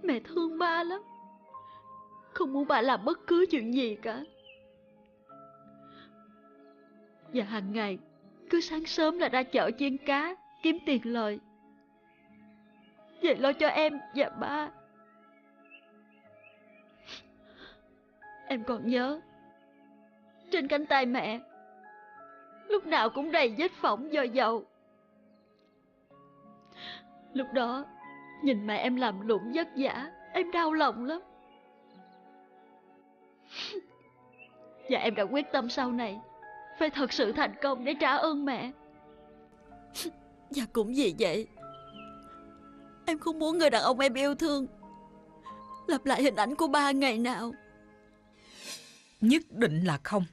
Mẹ thương ba lắm, không muốn ba làm bất cứ chuyện gì cả. Và hàng ngày cứ sáng sớm là ra chợ chiên cá kiếm tiền lời, về lo cho em và ba. Em còn nhớ trên cánh tay mẹ lúc nào cũng đầy vết phỏng do dầu. Lúc đó nhìn mẹ em làm lụng vất vả, em đau lòng lắm. Và em đã quyết tâm sau này phải thật sự thành công để trả ơn mẹ. Và cũng vì vậy, em không muốn người đàn ông em yêu thương lặp lại hình ảnh của ba ngày nào. Nhất định là không.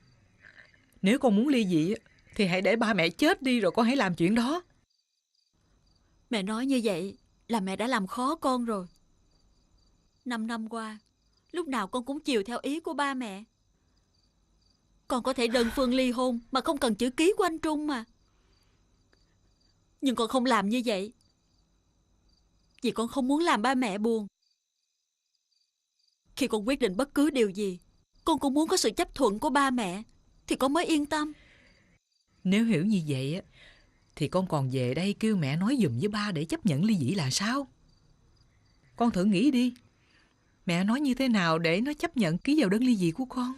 Nếu con muốn ly dị thì hãy để ba mẹ chết đi rồi con hãy làm chuyện đó. Mẹ nói như vậy là mẹ đã làm khó con rồi. 5 năm qua, lúc nào con cũng chiều theo ý của ba mẹ. Con có thể đơn phương ly hôn mà không cần chữ ký của anh Trung mà. Nhưng con không làm như vậy vì con không muốn làm ba mẹ buồn. Khi con quyết định bất cứ điều gì, con cũng muốn có sự chấp thuận của ba mẹ thì con mới yên tâm. Nếu hiểu như vậy thì con còn về đây kêu mẹ nói giùm với ba để chấp nhận ly dị là sao? Con thử nghĩ đi, mẹ nói như thế nào để nó chấp nhận ký vào đơn ly dị của con?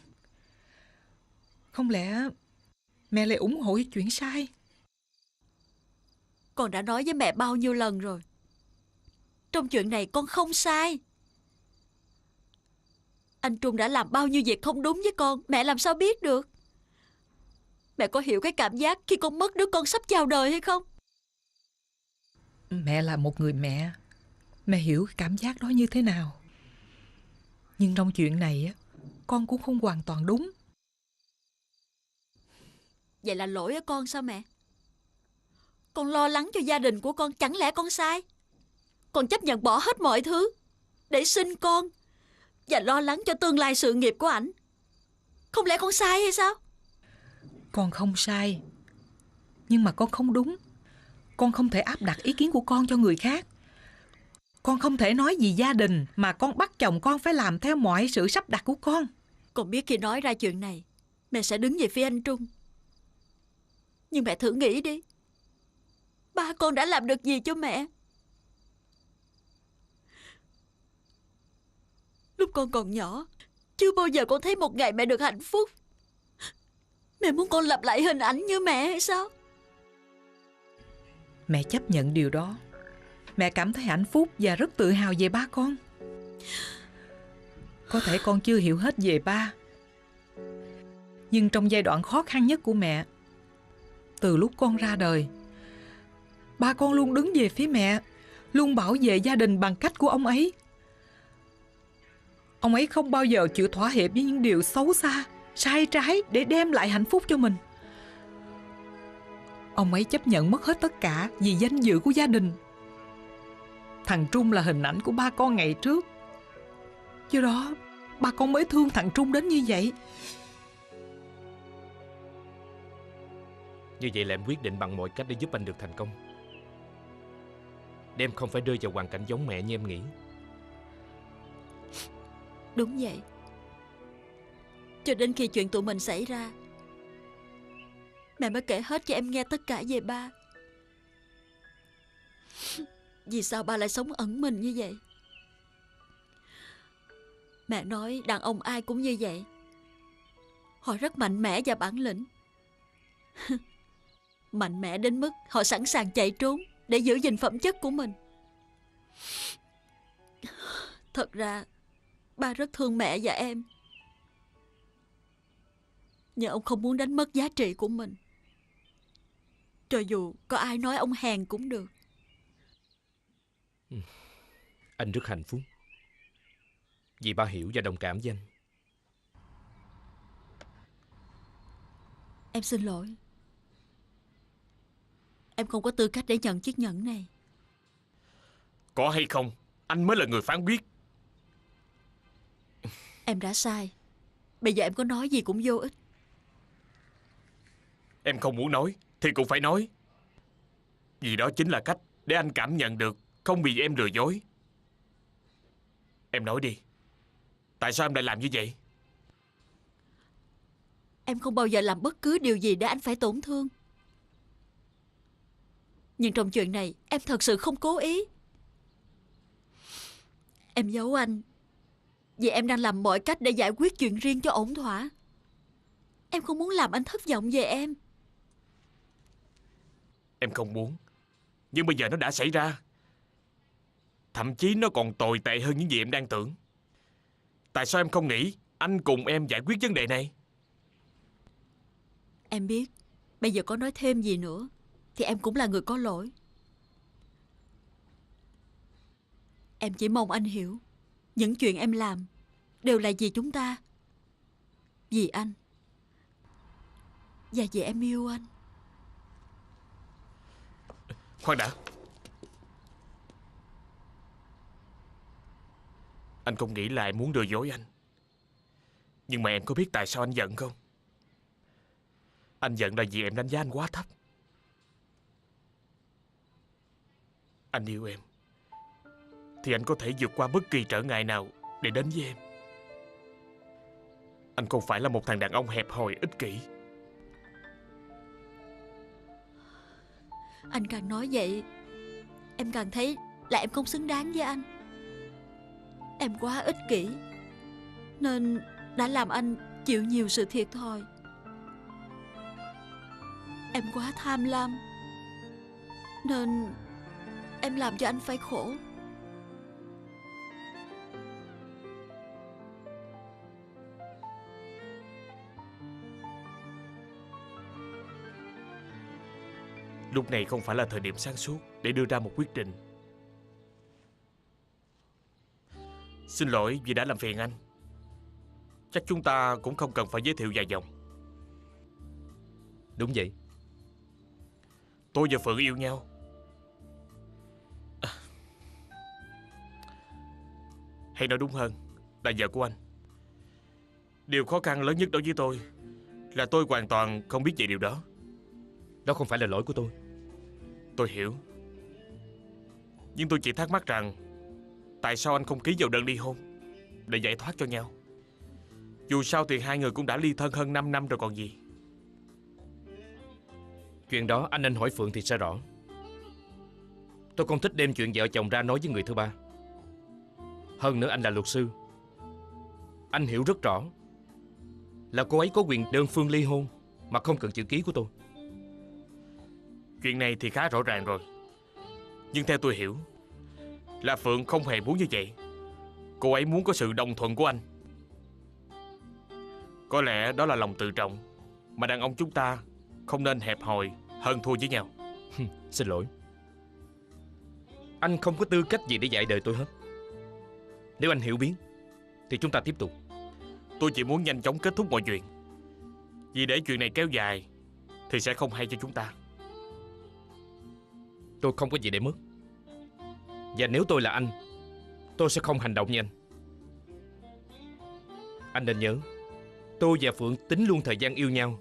Không lẽ mẹ lại ủng hộ chuyện sai? Con đã nói với mẹ bao nhiêu lần rồi, trong chuyện này con không sai. Anh Trung đã làm bao nhiêu việc không đúng với con, mẹ làm sao biết được? Mẹ có hiểu cái cảm giác khi con mất đứa con sắp chào đời hay không? Mẹ là một người mẹ, mẹ hiểu cái cảm giác đó như thế nào. Nhưng trong chuyện này con cũng không hoàn toàn đúng. Vậy là lỗi ở con sao mẹ? Con lo lắng cho gia đình của con, chẳng lẽ con sai? Con chấp nhận bỏ hết mọi thứ để sinh con và lo lắng cho tương lai sự nghiệp của ảnh. Không lẽ con sai hay sao? Con không sai, nhưng mà con không đúng. Con không thể áp đặt ý kiến của con cho người khác. Con không thể nói vì gia đình mà con bắt chồng con phải làm theo mọi sự sắp đặt của con. Con biết khi nói ra chuyện này, mẹ sẽ đứng về phía anh Trung. Nhưng mẹ thử nghĩ đi, ba con đã làm được gì cho mẹ? Lúc con còn nhỏ, chưa bao giờ con thấy một ngày mẹ được hạnh phúc. Mẹ muốn con lặp lại hình ảnh như mẹ hay sao? Mẹ chấp nhận điều đó. Mẹ cảm thấy hạnh phúc và rất tự hào về ba con. Có thể con chưa hiểu hết về ba, nhưng trong giai đoạn khó khăn nhất của mẹ, từ lúc con ra đời, ba con luôn đứng về phía mẹ, luôn bảo vệ gia đình bằng cách của ông ấy. Ông ấy không bao giờ chịu thỏa hiệp với những điều xấu xa, sai trái để đem lại hạnh phúc cho mình. Ông ấy chấp nhận mất hết tất cả vì danh dự của gia đình. Thằng Trung là hình ảnh của ba con ngày trước. Do đó, ba con mới thương thằng Trung đến như vậy. Như vậy là em quyết định bằng mọi cách để giúp anh được thành công, để em không phải rơi vào hoàn cảnh giống mẹ như em nghĩ. Đúng vậy. Cho đến khi chuyện tụi mình xảy ra, mẹ mới kể hết cho em nghe tất cả về ba. Vì sao ba lại sống ẩn mình như vậy? Mẹ nói đàn ông ai cũng như vậy. Họ rất mạnh mẽ và bản lĩnh. Mạnh mẽ đến mức họ sẵn sàng chạy trốn để giữ gìn phẩm chất của mình. Thật ra ba rất thương mẹ và em, nhưng ông không muốn đánh mất giá trị của mình, cho dù có ai nói ông hèn cũng được. Anh rất hạnh phúc vì ba hiểu và đồng cảm với anh. Em xin lỗi. Em không có tư cách để nhận chiếc nhẫn này. Có hay không, anh mới là người phán quyết. Em đã sai. Bây giờ em có nói gì cũng vô ích. Em không muốn nói thì cũng phải nói, vì đó chính là cách để anh cảm nhận được không bị em lừa dối. Em nói đi, tại sao em lại làm như vậy? Em không bao giờ làm bất cứ điều gì để anh phải tổn thương. Nhưng trong chuyện này em thật sự không cố ý. Em giấu anh vì em đang làm mọi cách để giải quyết chuyện riêng cho ổn thỏa. Em không muốn làm anh thất vọng về em. Em không muốn, nhưng bây giờ nó đã xảy ra. Thậm chí nó còn tồi tệ hơn những gì em đang tưởng. Tại sao em không nghĩ anh cùng em giải quyết vấn đề này? Em biết bây giờ có nói thêm gì nữa thì em cũng là người có lỗi. Em chỉ mong anh hiểu, những chuyện em làm đều là vì chúng ta, vì anh và vì em yêu anh. Khoan đã. Anh không nghĩ là em muốn lừa dối anh. Nhưng mà em có biết tại sao anh giận không? Anh giận là vì em đánh giá anh quá thấp. Anh yêu em thì anh có thể vượt qua bất kỳ trở ngại nào để đến với em. Anh không phải là một thằng đàn ông hẹp hòi ích kỷ. Anh càng nói vậy, em càng thấy là em không xứng đáng với anh. Em quá ích kỷ nên đã làm anh chịu nhiều sự thiệt thòi. Em quá tham lam nên em làm cho anh phải khổ. Lúc này không phải là thời điểm sáng suốt để đưa ra một quyết định. Xin lỗi vì đã làm phiền anh. Chắc chúng ta cũng không cần phải giới thiệu dài dòng. Đúng vậy. Tôi và Phượng yêu nhau. Hay nói đúng hơn là vợ của anh. Điều khó khăn lớn nhất đối với tôi là tôi hoàn toàn không biết về điều đó. Đó không phải là lỗi của tôi. Tôi hiểu. Nhưng tôi chỉ thắc mắc rằng tại sao anh không ký vào đơn ly hôn để giải thoát cho nhau. Dù sao thì hai người cũng đã ly thân hơn 5 năm rồi còn gì. Chuyện đó anh nên hỏi Phượng thì sẽ rõ. Tôi không thích đem chuyện vợ chồng ra nói với người thứ ba. Hơn nữa anh là luật sư. Anh hiểu rất rõ là cô ấy có quyền đơn phương ly hôn mà không cần chữ ký của tôi. Chuyện này thì khá rõ ràng rồi. Nhưng theo tôi hiểu là Phượng không hề muốn như vậy. Cô ấy muốn có sự đồng thuận của anh. Có lẽ đó là lòng tự trọng mà đàn ông chúng ta không nên hẹp hòi hơn thua với nhau. Xin lỗi. Anh không có tư cách gì để dạy đời tôi hết. Nếu anh hiểu biết thì chúng ta tiếp tục. Tôi chỉ muốn nhanh chóng kết thúc mọi chuyện. Vì để chuyện này kéo dài thì sẽ không hay cho chúng ta. Tôi không có gì để mất. Và nếu tôi là anh, tôi sẽ không hành động như anh. Anh nên nhớ, tôi và Phượng tính luôn thời gian yêu nhau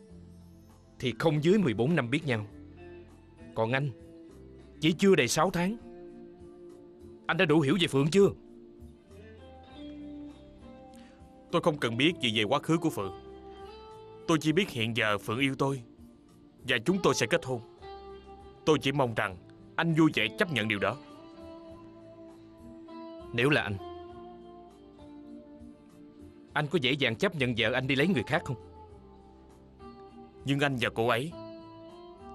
thì không dưới 14 năm biết nhau. Còn anh chỉ chưa đầy 6 tháng. Anh đã đủ hiểu về Phượng chưa? Tôi không cần biết gì về quá khứ của Phượng. Tôi chỉ biết hiện giờ Phượng yêu tôi và chúng tôi sẽ kết hôn. Tôi chỉ mong rằng anh vui vẻ chấp nhận điều đó. Nếu là anh có dễ dàng chấp nhận vợ anh đi lấy người khác không? Nhưng anh và cô ấy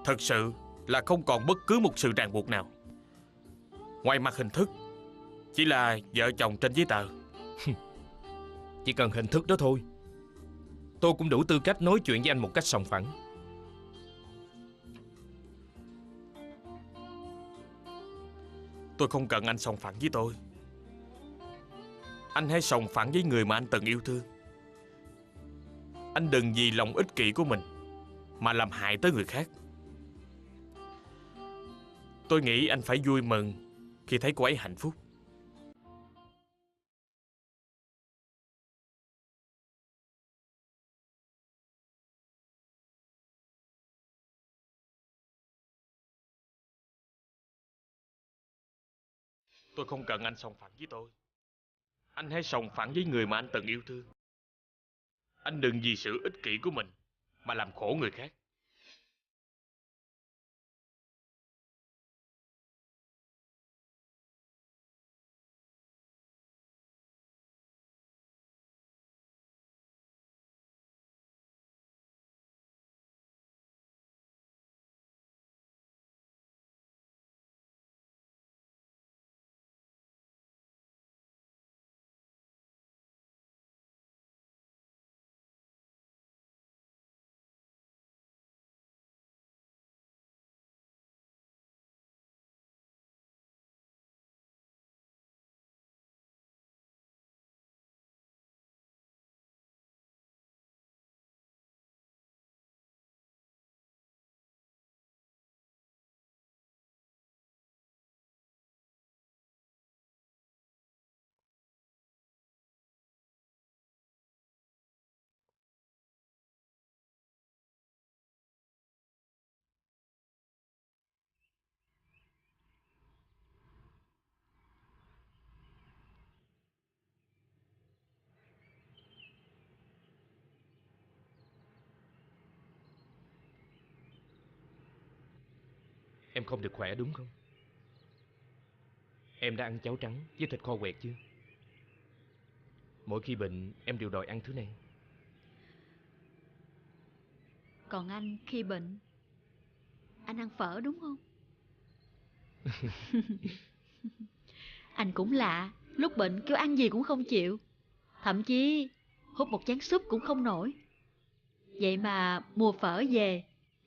Thật sự là không còn bất cứ một sự ràng buộc nào. Ngoài mặt hình thức, chỉ là vợ chồng trên giấy tờ. Chỉ cần hình thức đó thôi, tôi cũng đủ tư cách nói chuyện với anh một cách sòng phẳng. Tôi không cần anh sòng phẳng với tôi. Anh hãy sòng phẳng với người mà anh từng yêu thương. Anh đừng vì lòng ích kỷ của mình mà làm hại tới người khác. Tôi nghĩ anh phải vui mừng khi thấy cô ấy hạnh phúc. Tôi không cần anh sòng phẳng với tôi. Anh hãy sòng phẳng với người mà anh từng yêu thương. Anh đừng vì sự ích kỷ của mình mà làm khổ người khác. Em không được khỏe đúng không? Em đã ăn cháo trắng với thịt kho quẹt chưa? Mỗi khi bệnh em đều đòi ăn thứ này. Còn anh khi bệnh, anh ăn phở đúng không? Anh cũng lạ, lúc bệnh kêu ăn gì cũng không chịu. Thậm chí hút một chén súp cũng không nổi. Vậy mà mua phở về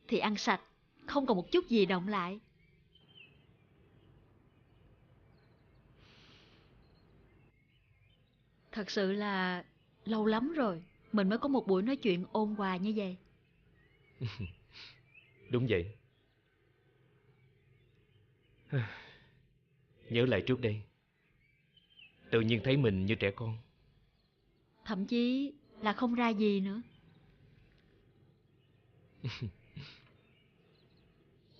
thì ăn sạch, không còn một chút gì động lại. Thật sự là lâu lắm rồi mình mới có một buổi nói chuyện ôn hòa như vậy. Đúng vậy. Nhớ lại trước đây, tự nhiên thấy mình như trẻ con. Thậm chí là không ra gì nữa.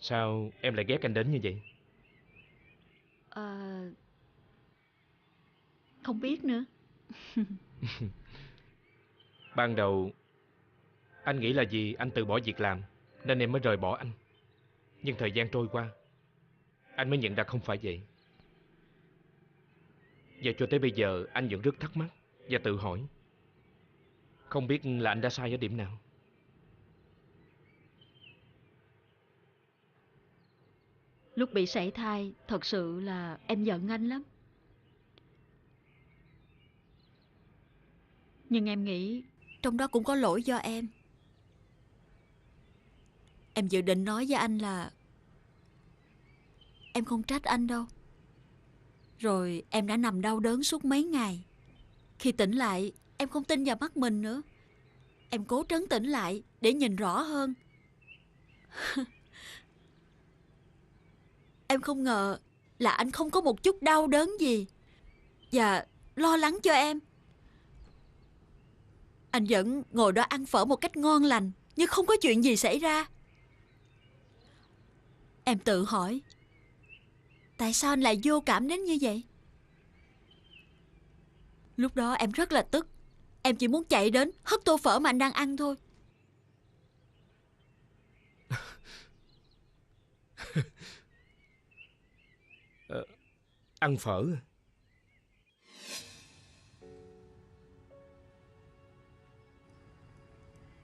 Sao em lại ghét anh đến như vậy? Không biết nữa. Ban đầu anh nghĩ là vì anh từ bỏ việc làm nên em mới rời bỏ anh. Nhưng thời gian trôi qua, anh mới nhận ra không phải vậy. Và cho tới bây giờ anh vẫn rất thắc mắc và tự hỏi, không biết là anh đã sai ở điểm nào. Lúc bị sảy thai, thật sự là em giận anh lắm. Nhưng em nghĩ trong đó cũng có lỗi do em. Em dự định nói với anh là em không trách anh đâu. Rồi em đã nằm đau đớn suốt mấy ngày. Khi tỉnh lại, em không tin vào mắt mình nữa. Em cố trấn tĩnh lại để nhìn rõ hơn. Em không ngờ là anh không có một chút đau đớn gì và lo lắng cho em. Anh vẫn ngồi đó ăn phở một cách ngon lành, như không có chuyện gì xảy ra. Em tự hỏi, tại sao anh lại vô cảm đến như vậy? Lúc đó em rất là tức. Em chỉ muốn chạy đến hất tô phở mà anh đang ăn thôi. Ăn phở à?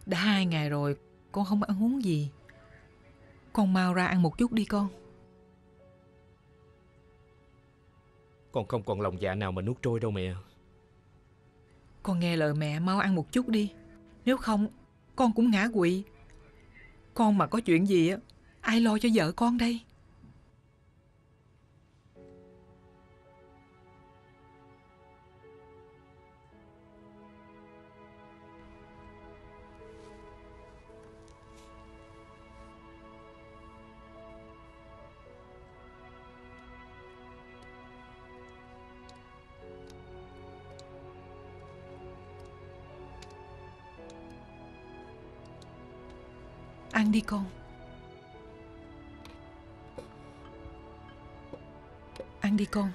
Đã 2 ngày rồi con không ăn uống gì. Con mau ra ăn một chút đi con. Con không còn lòng dạ nào mà nuốt trôi đâu mẹ. Con nghe lời mẹ mau ăn một chút đi. Nếu không con cũng ngã quỵ. Con mà có chuyện gì á, ai lo cho vợ con đây? Ăn đi con. Ăn đi con.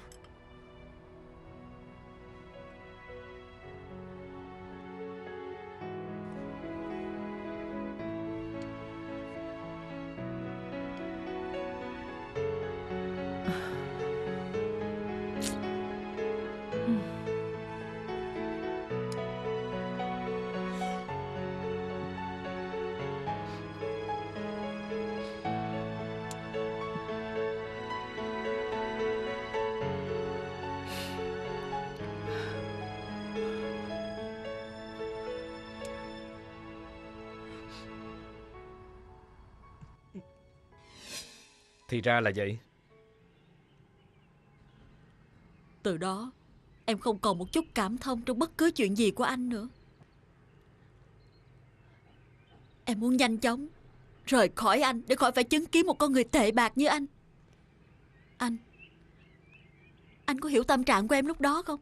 Thì ra là vậy. Từ đó em không còn một chút cảm thông trong bất cứ chuyện gì của anh nữa. Em muốn nhanh chóng rời khỏi anh để khỏi phải chứng kiến một con người tệ bạc như anh. Anh có hiểu tâm trạng của em lúc đó không?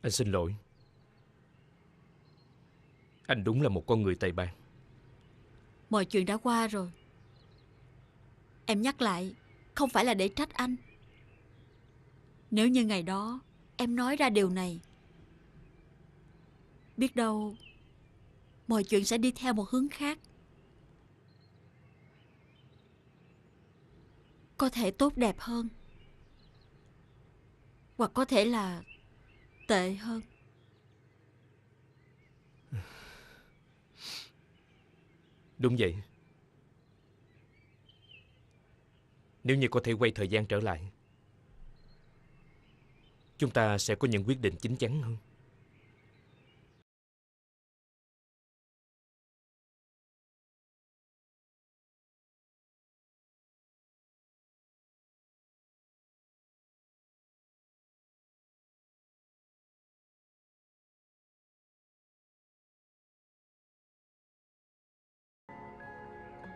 Anh xin lỗi. Anh đúng là một con người tệ bạc. Mọi chuyện đã qua rồi. Em nhắc lại không phải là để trách anh. Nếu như ngày đó em nói ra điều này, biết đâu mọi chuyện sẽ đi theo một hướng khác. Có thể tốt đẹp hơn, hoặc có thể là tệ hơn. Đúng vậy. Nếu như có thể quay thời gian trở lại, chúng ta sẽ có những quyết định chín chắn hơn.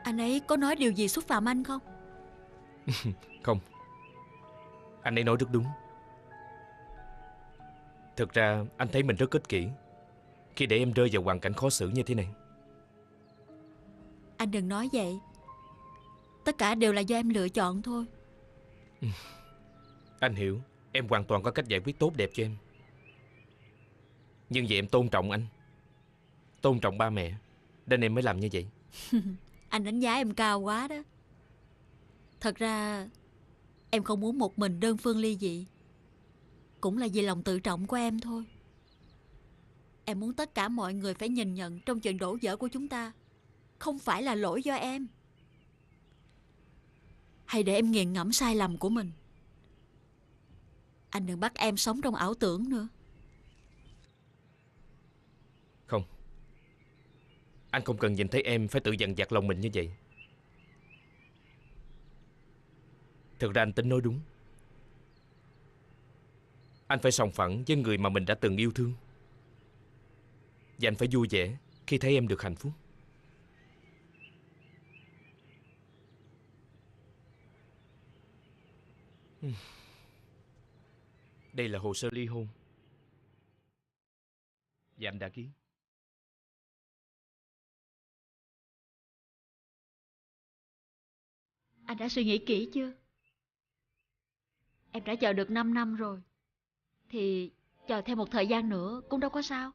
Anh ấy có nói điều gì xúc phạm anh không? Không. Anh ấy nói rất đúng. Thực ra anh thấy mình rất ích kỷ khi để em rơi vào hoàn cảnh khó xử như thế này. Anh đừng nói vậy. Tất cả đều là do em lựa chọn thôi. Anh hiểu em hoàn toàn có cách giải quyết tốt đẹp cho em. Nhưng vì em tôn trọng anh, tôn trọng ba mẹ, nên em mới làm như vậy. Anh đánh giá em cao quá đó. Thật ra em không muốn một mình đơn phương ly dị, cũng là vì lòng tự trọng của em thôi. Em muốn tất cả mọi người phải nhìn nhận trong chuyện đổ vỡ của chúng ta không phải là lỗi do em. Hãy để em nghiền ngẫm sai lầm của mình. Anh đừng bắt em sống trong ảo tưởng nữa. Không. Anh không cần nhìn thấy em phải tự dằn vặt lòng mình như vậy. Thực ra anh Tính nói đúng. Anh phải sòng phẳng với người mà mình đã từng yêu thương. Và anh phải vui vẻ khi thấy em được hạnh phúc. Đây là hồ sơ ly hôn. Và anh đã ký. Anh đã suy nghĩ kỹ chưa? Em đã chờ được 5 năm rồi, thì chờ thêm một thời gian nữa cũng đâu có sao.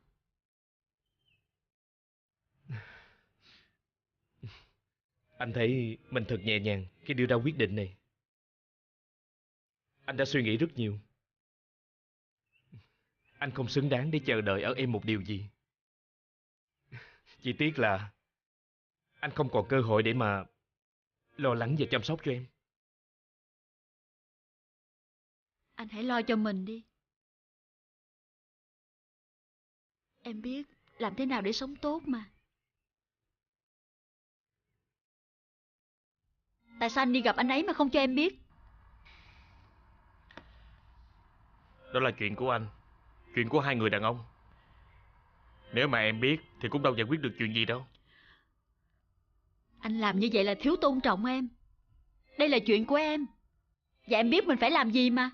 Anh thấy mình thật nhẹ nhàng khi đưa ra quyết định này. Anh đã suy nghĩ rất nhiều. Anh không xứng đáng để chờ đợi ở em một điều gì. Chỉ tiếc là anh không còn cơ hội để mà lo lắng và chăm sóc cho em. Anh hãy lo cho mình đi. Em biết làm thế nào để sống tốt mà. Tại sao anh đi gặp anh ấy mà không cho em biết? Đó là chuyện của anh, chuyện của hai người đàn ông. Nếu mà em biết thì cũng đâu giải quyết được chuyện gì đâu. Anh làm như vậy là thiếu tôn trọng em. Đây là chuyện của em. Và em biết mình phải làm gì mà.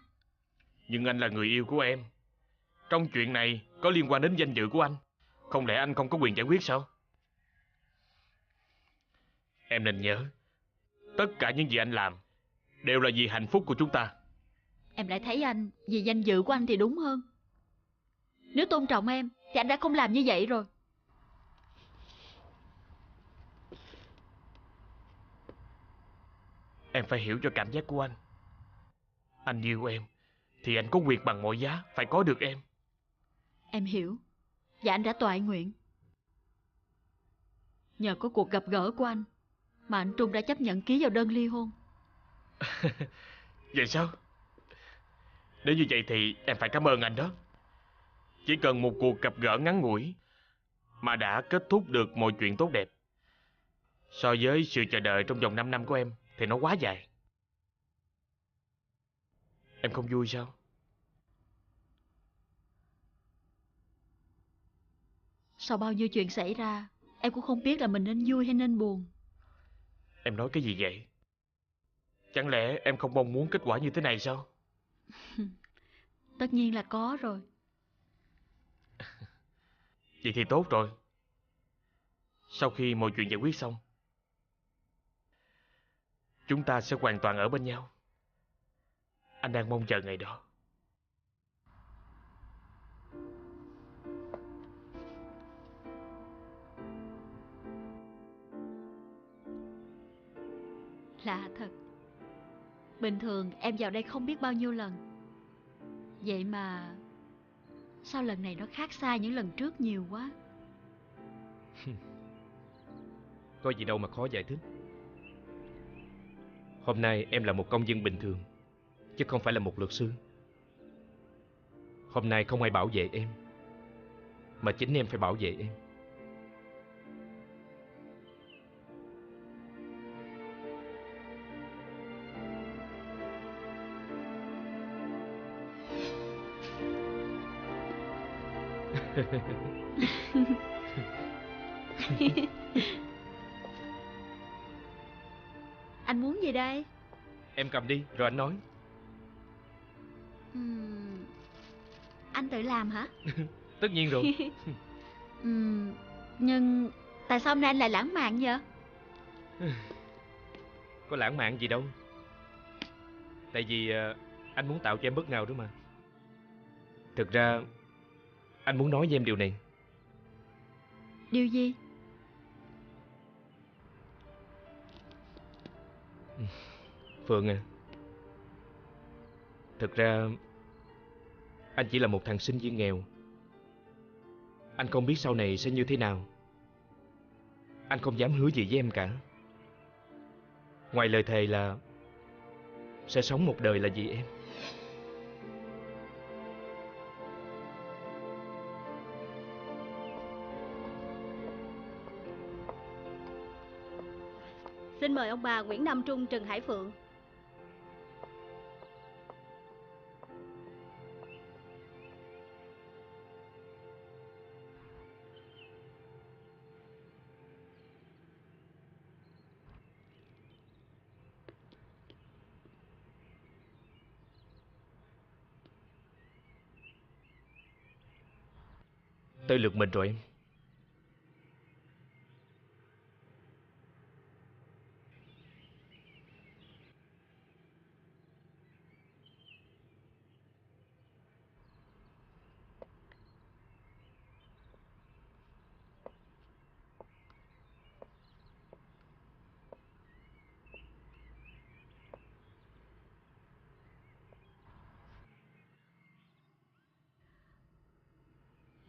Nhưng anh là người yêu của em. Trong chuyện này có liên quan đến danh dự của anh. Không lẽ anh không có quyền giải quyết sao? Em nên nhớ, tất cả những gì anh làm đều là vì hạnh phúc của chúng ta. Em lại thấy anh vì danh dự của anh thì đúng hơn. Nếu tôn trọng em thì anh đã không làm như vậy rồi. Em phải hiểu cho cảm giác của anh. Anh yêu em thì anh có quyền bằng mọi giá phải có được em. Em hiểu. Và anh đã toại nguyện. Nhờ có cuộc gặp gỡ của anh mà anh Trung đã chấp nhận ký vào đơn ly hôn. Vậy sao? Nếu như vậy thì em phải cảm ơn anh đó. Chỉ cần một cuộc gặp gỡ ngắn ngủi mà đã kết thúc được mọi chuyện tốt đẹp. So với sự chờ đợi trong vòng 5 năm của em thì nó quá dài. Em không vui sao? Sau bao nhiêu chuyện xảy ra, em cũng không biết là mình nên vui hay nên buồn. Em nói cái gì vậy? Chẳng lẽ em không mong muốn kết quả như thế này sao? Tất nhiên là có rồi. Vậy thì tốt rồi. Sau khi mọi chuyện giải quyết xong, chúng ta sẽ hoàn toàn ở bên nhau. Anh đang mong chờ ngày đó. Lạ thật. Bình thường em vào đây không biết bao nhiêu lần. Vậy mà sao lần này nó khác xa những lần trước nhiều quá. Có gì đâu mà khó giải thích. Hôm nay em là một công dân bình thường, chứ không phải là một luật sư. Hôm nay không ai bảo vệ em, mà chính em phải bảo vệ em. Anh muốn gì đây? Em cầm đi, rồi anh nói. Anh tự làm hả? Tất nhiên rồi. Nhưng tại sao hôm nay anh lại lãng mạn vậy? Có lãng mạn gì đâu. Tại vì anh muốn tạo cho em bất ngờ đó mà. Thực ra anh muốn nói với em điều này. Điều gì? Phượng à, thực ra anh chỉ là một thằng sinh viên nghèo. Anh không biết sau này sẽ như thế nào. Anh không dám hứa gì với em cả, ngoài lời thề là sẽ sống một đời là vì em. Xin mời ông bà Nguyễn Nam Trung, Trần Hải Phượng. Tới lượt mình rồi em.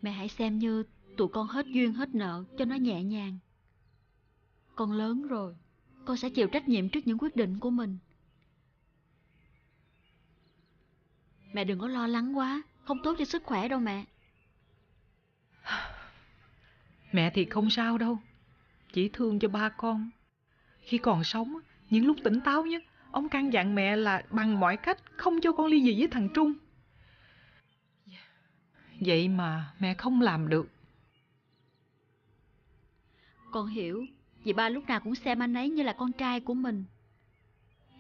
Mẹ hãy xem như tụi con hết duyên hết nợ cho nó nhẹ nhàng. Con lớn rồi, con sẽ chịu trách nhiệm trước những quyết định của mình. Mẹ đừng có lo lắng quá, không tốt cho sức khỏe đâu mẹ. Mẹ thì không sao đâu, chỉ thương cho ba con. Khi còn sống, những lúc tỉnh táo nhất, ông căn dặn mẹ là bằng mọi cách không cho con ly dị với thằng Trung. Vậy mà mẹ không làm được. Con hiểu, vì ba lúc nào cũng xem anh ấy như là con trai của mình.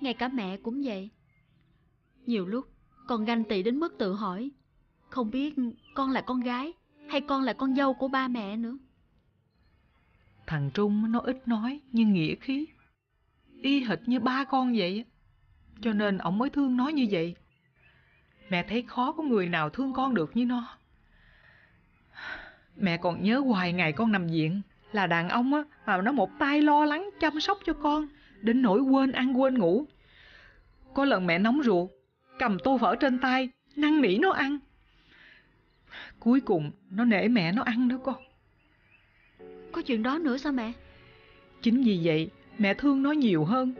Ngay cả mẹ cũng vậy. Nhiều lúc con ganh tị đến mức tự hỏi, không biết con là con gái hay con là con dâu của ba mẹ nữa. Thằng Trung nó ít nói nhưng nghĩa khí, y hệt như ba con vậy. Cho nên ổng mới thương nó như vậy. Mẹ thấy khó có người nào thương con được như nó. Mẹ còn nhớ hoài ngày con nằm viện, là đàn ông á mà nó một tay lo lắng chăm sóc cho con, đến nỗi quên ăn quên ngủ. Có lần mẹ nóng ruột, cầm tô phở trên tay, năn nỉ nó ăn. Cuối cùng nó nể mẹ nó ăn đó con. Có chuyện đó nữa sao mẹ? Chính vì vậy mẹ thương nó nhiều hơn,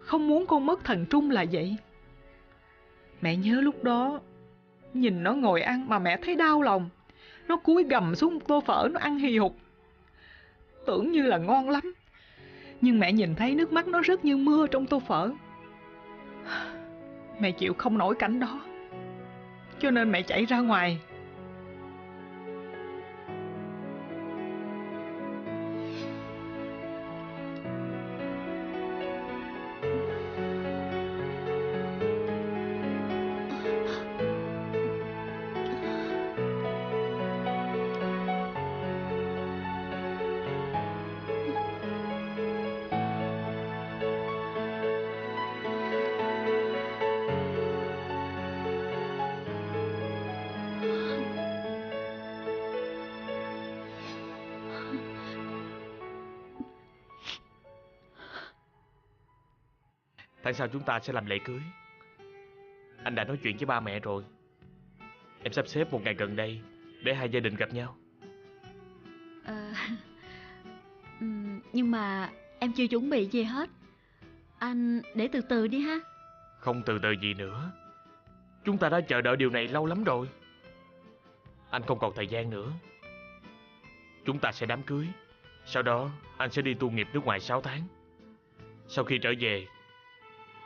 không muốn con mất thằng Trung là vậy. Mẹ nhớ lúc đó, nhìn nó ngồi ăn mà mẹ thấy đau lòng. Nó cúi gằm xuống một tô phở nó ăn hì hục, tưởng như là ngon lắm. Nhưng mẹ nhìn thấy nước mắt nó rớt như mưa trong tô phở. Mẹ chịu không nổi cảnh đó, cho nên mẹ chạy ra ngoài. Tháng sau chúng ta sẽ làm lễ cưới. Anh đã nói chuyện với ba mẹ rồi. Em sắp xếp một ngày gần đây để hai gia đình gặp nhau. Nhưng mà em chưa chuẩn bị gì hết. Anh để từ từ đi ha. Không từ từ gì nữa. Chúng ta đã chờ đợi điều này lâu lắm rồi. Anh không còn thời gian nữa. Chúng ta sẽ đám cưới. Sau đó anh sẽ đi tu nghiệp nước ngoài 6 tháng. Sau khi trở về,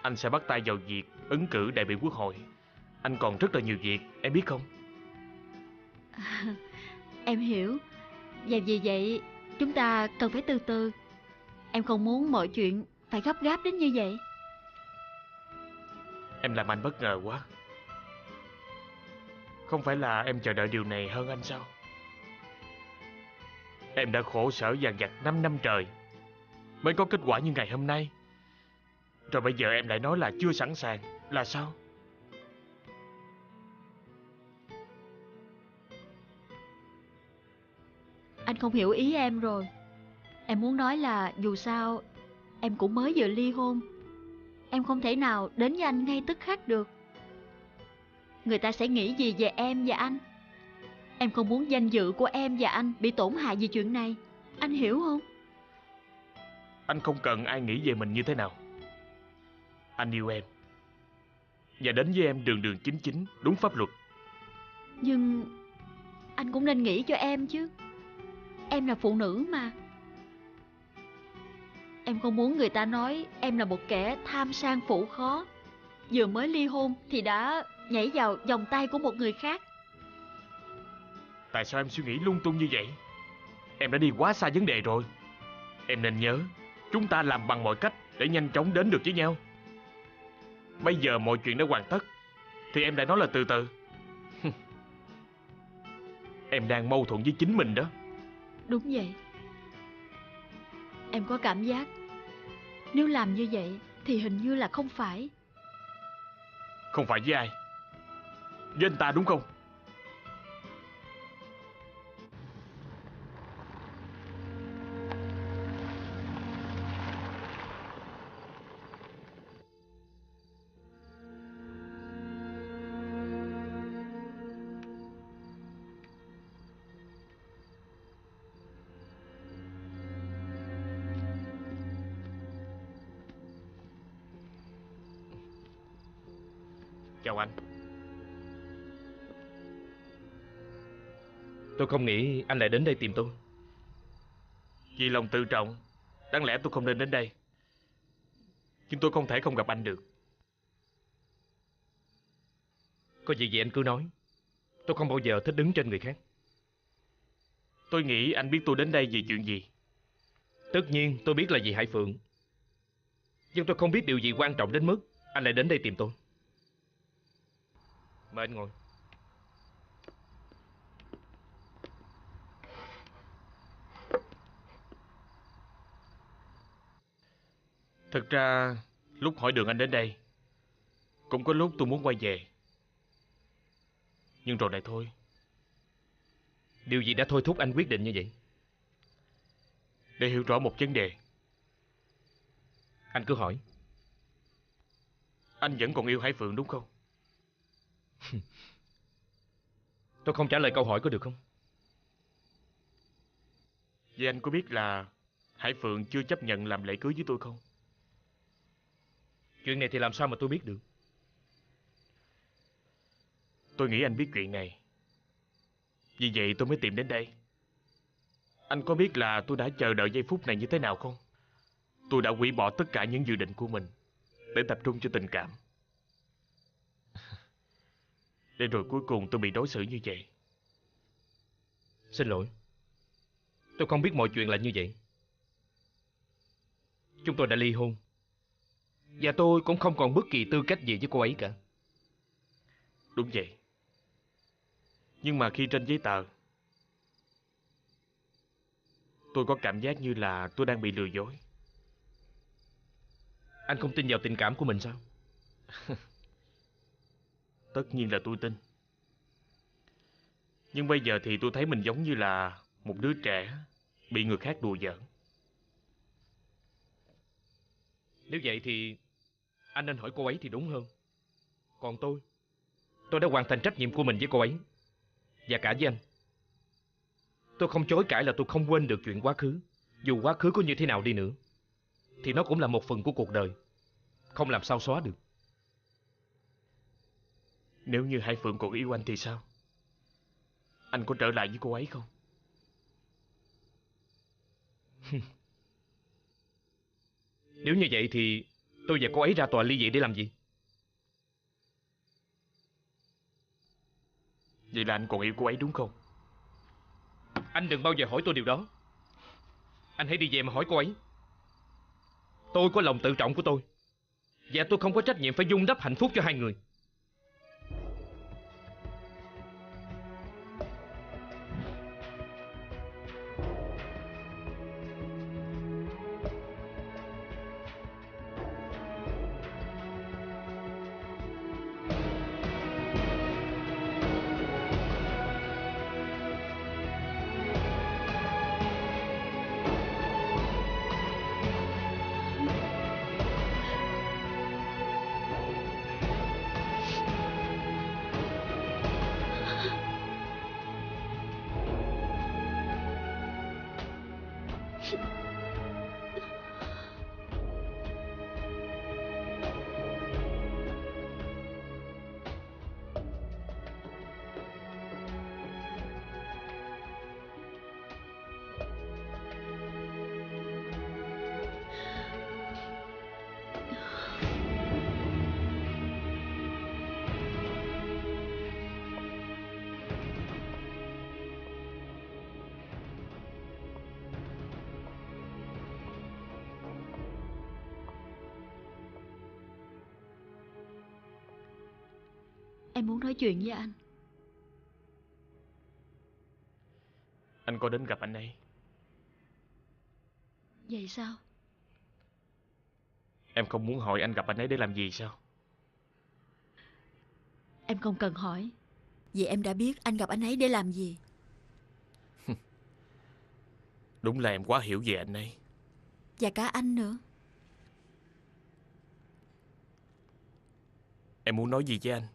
anh sẽ bắt tay vào việc ứng cử đại biểu quốc hội. Anh còn rất là nhiều việc, em biết không? Em hiểu. Và vì vậy chúng ta cần phải từ từ. Em không muốn mọi chuyện phải gấp gáp đến như vậy. Em làm anh bất ngờ quá. Không phải là em chờ đợi điều này hơn anh sao? Em đã khổ sở dằn vặt 5 năm trời mới có kết quả như ngày hôm nay. Rồi bây giờ em lại nói là chưa sẵn sàng. Là sao? Anh không hiểu ý em rồi. Em muốn nói là dù sao em cũng mới vừa ly hôn. Em không thể nào đến với anh ngay tức khắc được. Người ta sẽ nghĩ gì về em và anh. Em không muốn danh dự của em và anh bị tổn hại vì chuyện này. Anh hiểu không? Anh không cần ai nghĩ về mình như thế nào. Anh yêu em và đến với em đường đường chính chính, đúng pháp luật. Nhưng anh cũng nên nghĩ cho em chứ. Em là phụ nữ mà. Em không muốn người ta nói em là một kẻ tham sang phụ khó, vừa mới ly hôn thì đã nhảy vào vòng tay của một người khác. Tại sao em suy nghĩ lung tung như vậy? Em đã đi quá xa vấn đề rồi. Em nên nhớ, chúng ta làm bằng mọi cách để nhanh chóng đến được với nhau. Bây giờ mọi chuyện đã hoàn tất thì em lại nói là từ từ. Em đang mâu thuẫn với chính mình đó. Đúng vậy. Em có cảm giác nếu làm như vậy thì hình như là không phải. Không phải với ai? Với anh ta đúng không? Chào anh. Tôi không nghĩ anh lại đến đây tìm tôi. Vì lòng tự trọng, đáng lẽ tôi không nên đến đây. Nhưng tôi không thể không gặp anh được. Có gì anh cứ nói. Tôi không bao giờ thích đứng trên người khác. Tôi nghĩ anh biết tôi đến đây vì chuyện gì. Tất nhiên tôi biết là vì Hải Phượng. Nhưng tôi không biết điều gì quan trọng đến mức anh lại đến đây tìm tôi. Mời anh ngồi. Thực ra lúc hỏi đường anh đến đây, cũng có lúc tôi muốn quay về. Nhưng rồi lại thôi. Điều gì đã thôi thúc anh quyết định như vậy? Để hiểu rõ một vấn đề. Anh cứ hỏi. Anh vẫn còn yêu Hải Phượng đúng không? Tôi không trả lời câu hỏi có được không? Vậy anh có biết là Hải Phượng chưa chấp nhận làm lễ cưới với tôi không? Chuyện này thì làm sao mà tôi biết được? Tôi nghĩ anh biết chuyện này. Vì vậy tôi mới tìm đến đây. Anh có biết là tôi đã chờ đợi giây phút này như thế nào không? Tôi đã hủy bỏ tất cả những dự định của mình để tập trung cho tình cảm. Để rồi cuối cùng tôi bị đối xử như vậy. Xin lỗi. Tôi không biết mọi chuyện là như vậy. Chúng tôi đã ly hôn. Và tôi cũng không còn bất kỳ tư cách gì với cô ấy cả. Đúng vậy. Nhưng mà khi trên giấy tờ, tôi có cảm giác như là tôi đang bị lừa dối. Anh không tin vào tình cảm của mình sao? Tất nhiên là tôi tin. Nhưng bây giờ thì tôi thấy mình giống như là một đứa trẻ bị người khác đùa giỡn. Nếu vậy thì anh nên hỏi cô ấy thì đúng hơn. Còn tôi đã hoàn thành trách nhiệm của mình với cô ấy. Và cả với anh. Tôi không chối cãi là tôi không quên được chuyện quá khứ. Dù quá khứ có như thế nào đi nữa thì nó cũng là một phần của cuộc đời, không làm sao xóa được. Nếu như Hải Phượng còn yêu anh thì sao? Anh có trở lại với cô ấy không? Nếu như vậy thì tôi và cô ấy ra tòa ly dị để làm gì? Vậy là anh còn yêu cô ấy đúng không? Anh đừng bao giờ hỏi tôi điều đó. Anh hãy đi về mà hỏi cô ấy. Tôi có lòng tự trọng của tôi, và tôi không có trách nhiệm phải vun đắp hạnh phúc cho hai người. Em muốn nói chuyện với anh. Anh có đến gặp anh ấy. Vậy sao? Em không muốn hỏi anh gặp anh ấy để làm gì sao? Em không cần hỏi. Vì em đã biết anh gặp anh ấy để làm gì. Đúng là em quá hiểu về anh ấy. Và cả anh nữa. Em muốn nói gì với anh?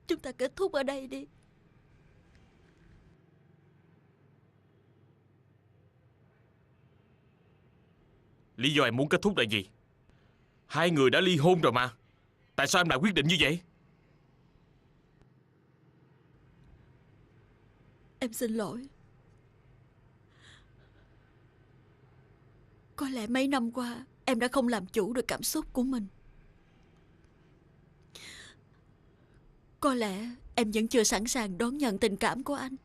Chúng ta kết thúc ở đây đi. Lý do em muốn kết thúc là gì? Hai người đã ly hôn rồi mà. Tại sao em lại quyết định như vậy? Em xin lỗi. Có lẽ mấy năm qua em đã không làm chủ được cảm xúc của mình. Có lẽ em vẫn chưa sẵn sàng đón nhận tình cảm của anh.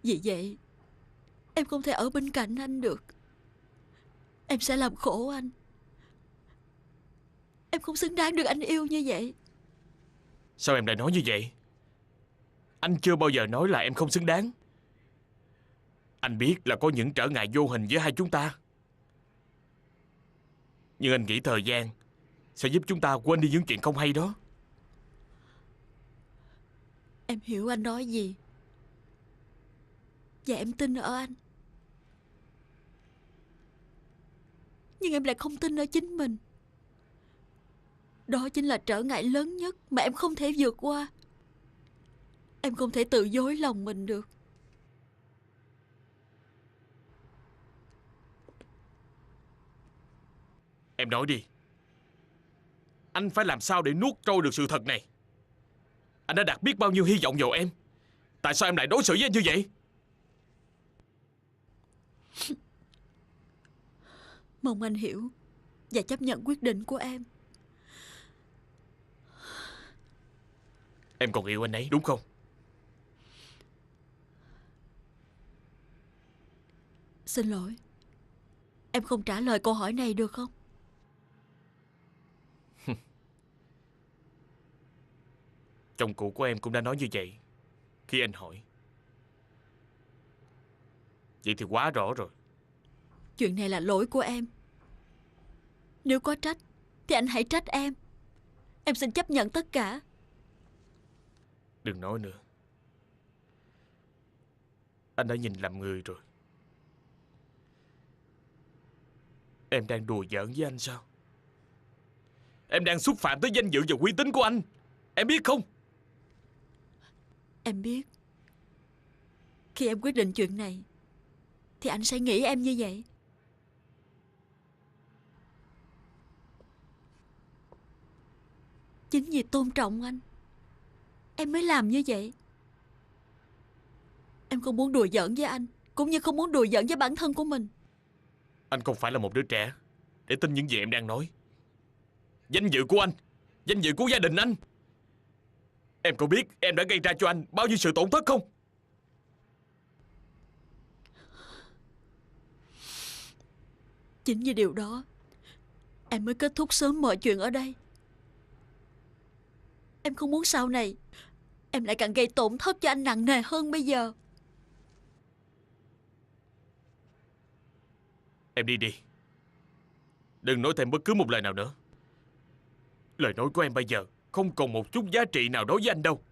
Vì vậy em không thể ở bên cạnh anh được. Em sẽ làm khổ anh. Em không xứng đáng được anh yêu như vậy. Sao em lại nói như vậy? Anh chưa bao giờ nói là em không xứng đáng. Anh biết là có những trở ngại vô hình giữa hai chúng ta. Nhưng anh nghĩ thời gian sẽ giúp chúng ta quên đi những chuyện không hay đó. Em hiểu anh nói gì. Và em tin ở anh. Nhưng em lại không tin ở chính mình. Đó chính là trở ngại lớn nhất mà em không thể vượt qua. Em không thể tự dối lòng mình được. Em nói đi. Anh phải làm sao để nuốt trôi được sự thật này? Anh đã đặt biết bao nhiêu hy vọng vào em. Tại sao em lại đối xử với anh như vậy? Mong anh hiểu và chấp nhận quyết định của em. Em còn yêu anh ấy đúng không? Xin lỗi. Em không trả lời câu hỏi này được không? Chồng cũ của em cũng đã nói như vậy khi anh hỏi. Vậy thì quá rõ rồi. Chuyện này là lỗi của em. Nếu có trách thì anh hãy trách em. Em xin chấp nhận tất cả. Đừng nói nữa. Anh đã nhìn lầm người rồi. Em đang đùa giỡn với anh sao? Em đang xúc phạm tới danh dự và uy tín của anh. Em biết không? Em biết. Khi em quyết định chuyện này thì anh sẽ nghĩ em như vậy. Chính vì tôn trọng anh, em mới làm như vậy. Em không muốn đùa giỡn với anh, cũng như không muốn đùa giỡn với bản thân của mình. Anh không phải là một đứa trẻ để tin những gì em đang nói. Danh dự của anh, danh dự của gia đình anh. Em có biết em đã gây ra cho anh bao nhiêu sự tổn thất không? Chính vì điều đó em mới kết thúc sớm mọi chuyện ở đây. Em không muốn sau này em lại càng gây tổn thất cho anh nặng nề hơn bây giờ. Em đi đi. Đừng nói thêm bất cứ một lời nào nữa. Lời nói của em bây giờ không còn một chút giá trị nào đối với anh đâu.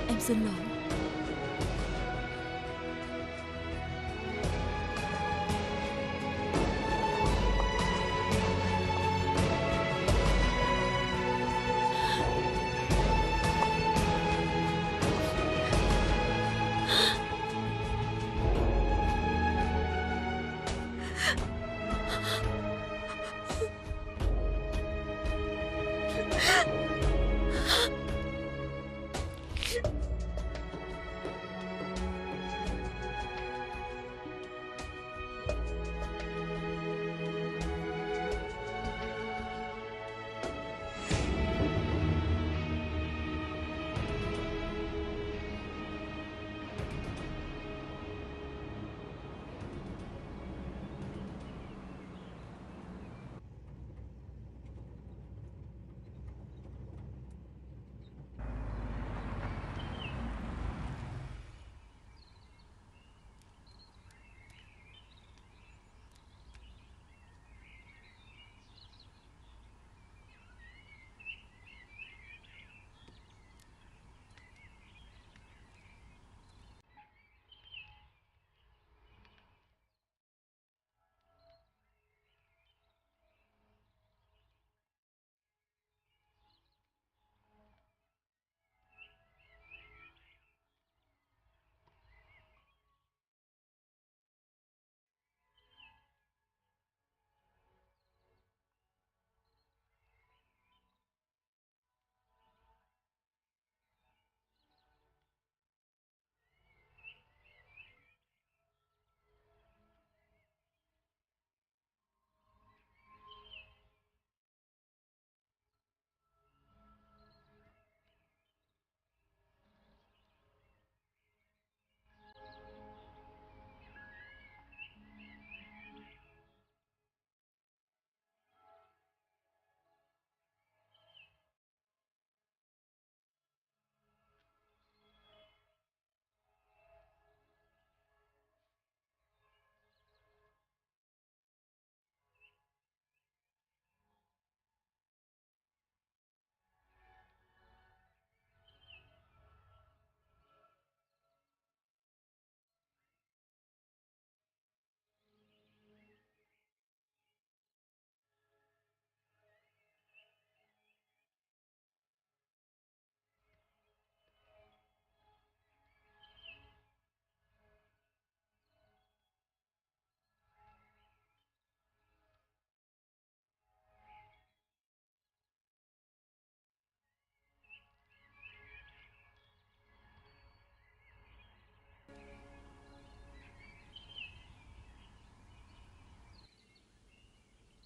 Em xin lỗi.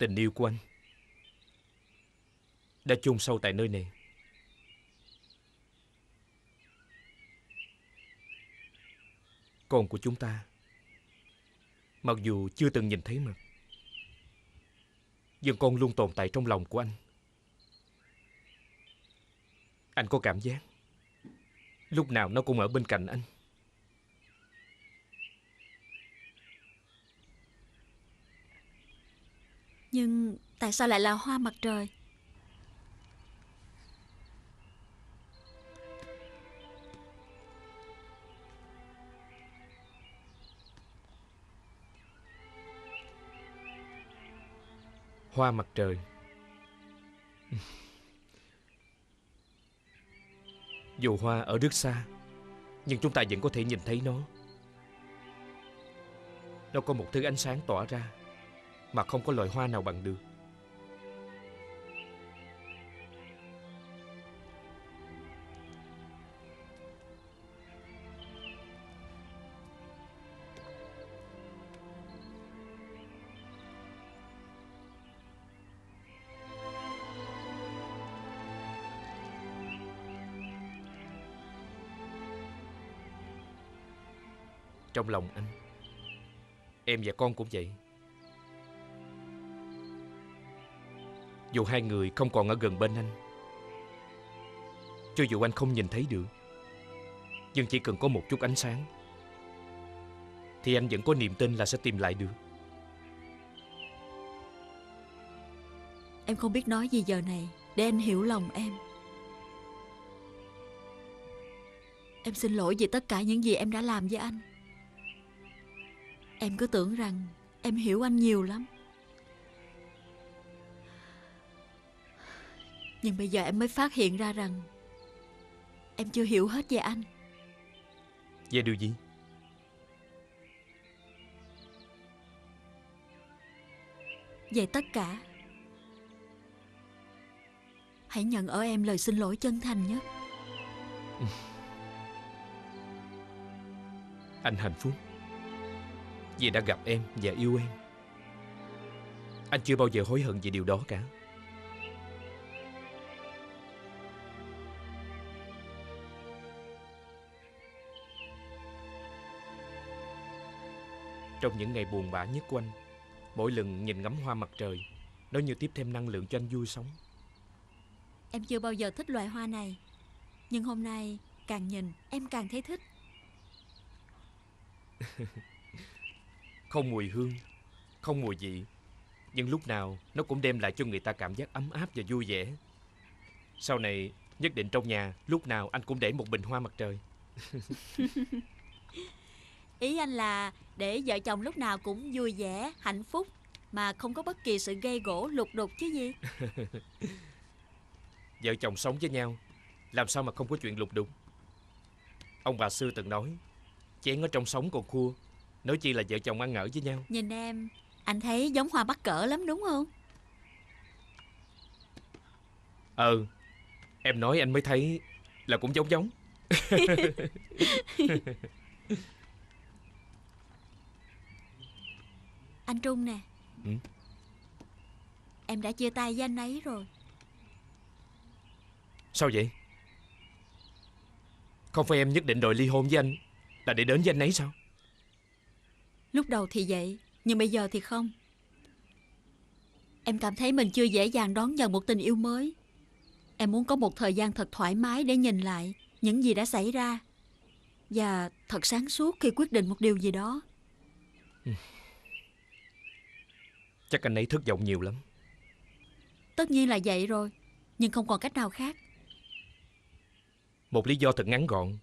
Tình yêu của anh đã chôn sâu tại nơi này. Con của chúng ta, mặc dù chưa từng nhìn thấy mặt, nhưng con luôn tồn tại trong lòng của anh. Anh có cảm giác lúc nào nó cũng ở bên cạnh anh. Nhưng tại sao lại là hoa mặt trời? Hoa mặt trời. Dù hoa ở rất xa, nhưng chúng ta vẫn có thể nhìn thấy nó. Nó có một thứ ánh sáng tỏa ra mà không có loài hoa nào bằng được. Trong lòng anh, em và con cũng vậy. Dù hai người không còn ở gần bên anh, cho dù anh không nhìn thấy được, nhưng chỉ cần có một chút ánh sáng thì anh vẫn có niềm tin là sẽ tìm lại được. Em không biết nói gì giờ này để anh hiểu lòng em. Em xin lỗi vì tất cả những gì em đã làm với anh. Em cứ tưởng rằng em hiểu anh nhiều lắm. Nhưng bây giờ em mới phát hiện ra rằng em chưa hiểu hết về anh. Về điều gì? Về tất cả. Hãy nhận ở em lời xin lỗi chân thành nhất. Anh hạnh phúc vì đã gặp em và yêu em. Anh chưa bao giờ hối hận về điều đó cả. Trong những ngày buồn bã nhất của anh, mỗi lần nhìn ngắm hoa mặt trời, nó như tiếp thêm năng lượng cho anh vui sống. Em chưa bao giờ thích loài hoa này, nhưng hôm nay càng nhìn em càng thấy thích. Không mùi hương, không mùi vị, nhưng lúc nào nó cũng đem lại cho người ta cảm giác ấm áp và vui vẻ. Sau này nhất định trong nhà lúc nào anh cũng để một bình hoa mặt trời. Ý anh là để vợ chồng lúc nào cũng vui vẻ, hạnh phúc, mà không có bất kỳ sự gây gổ lục đục chứ gì. Vợ chồng sống với nhau, làm sao mà không có chuyện lục đục. Ông bà xưa từng nói, chén ở trong sống còn khua, nói chi là vợ chồng ăn ở với nhau. Nhìn em, anh thấy giống hoa mắc cỡ lắm đúng không? Em nói anh mới thấy là cũng giống giống. Anh Trung nè. Ừ? Em đã chia tay với anh ấy rồi. Sao vậy? Không phải em nhất định đòi ly hôn với anh là để đến với anh ấy sao? Lúc đầu thì vậy, nhưng bây giờ thì không. Em cảm thấy mình chưa dễ dàng đón nhận một tình yêu mới. Em muốn có một thời gian thật thoải mái để nhìn lại những gì đã xảy ra, và thật sáng suốt khi quyết định một điều gì đó. Chắc anh ấy thất vọng nhiều lắm. Tất nhiên là vậy rồi, nhưng không còn cách nào khác. Một lý do thật ngắn gọn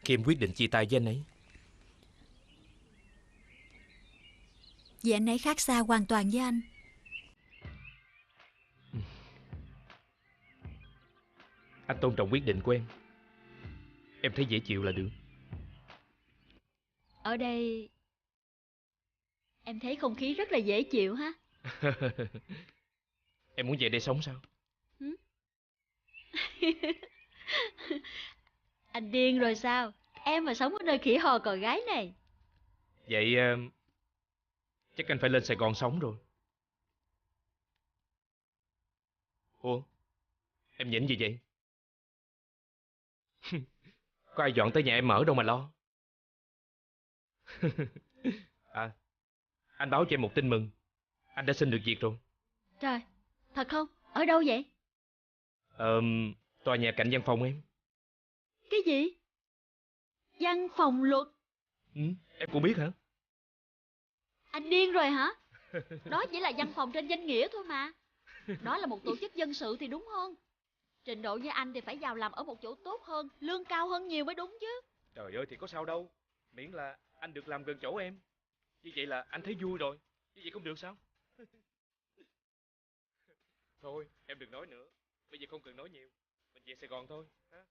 khi em quyết định chia tay với anh ấy. Vì anh ấy khác xa hoàn toàn với anh. Anh tôn trọng quyết định của em. Em thấy dễ chịu là được. Ở đây em thấy không khí rất là dễ chịu ha. Em muốn về đây sống sao? Anh điên rồi sao? Em mà sống ở nơi khỉ hò cò gái này. Vậy chắc anh phải lên Sài Gòn sống rồi. Ủa, em nhìn gì vậy? Có ai dọn tới nhà em ở đâu mà lo. À, anh báo cho em một tin mừng. Anh đã xin được việc rồi. Trời, thật không? Ở đâu vậy? Tòa nhà cạnh văn phòng em. Cái gì? Văn phòng luật? Ừ, em cũng biết hả? Anh điên rồi hả? Đó chỉ là văn phòng trên danh nghĩa thôi mà. Đó là một tổ chức dân sự thì đúng hơn. Trình độ như anh thì phải vào làm ở một chỗ tốt hơn, lương cao hơn nhiều mới đúng chứ. Trời ơi thì có sao đâu. Miễn là anh được làm gần chỗ em. Như vậy là anh thấy vui rồi. Như vậy không được sao? Thôi, em đừng nói nữa. Bây giờ không cần nói nhiều. Mình về Sài Gòn thôi. Ha?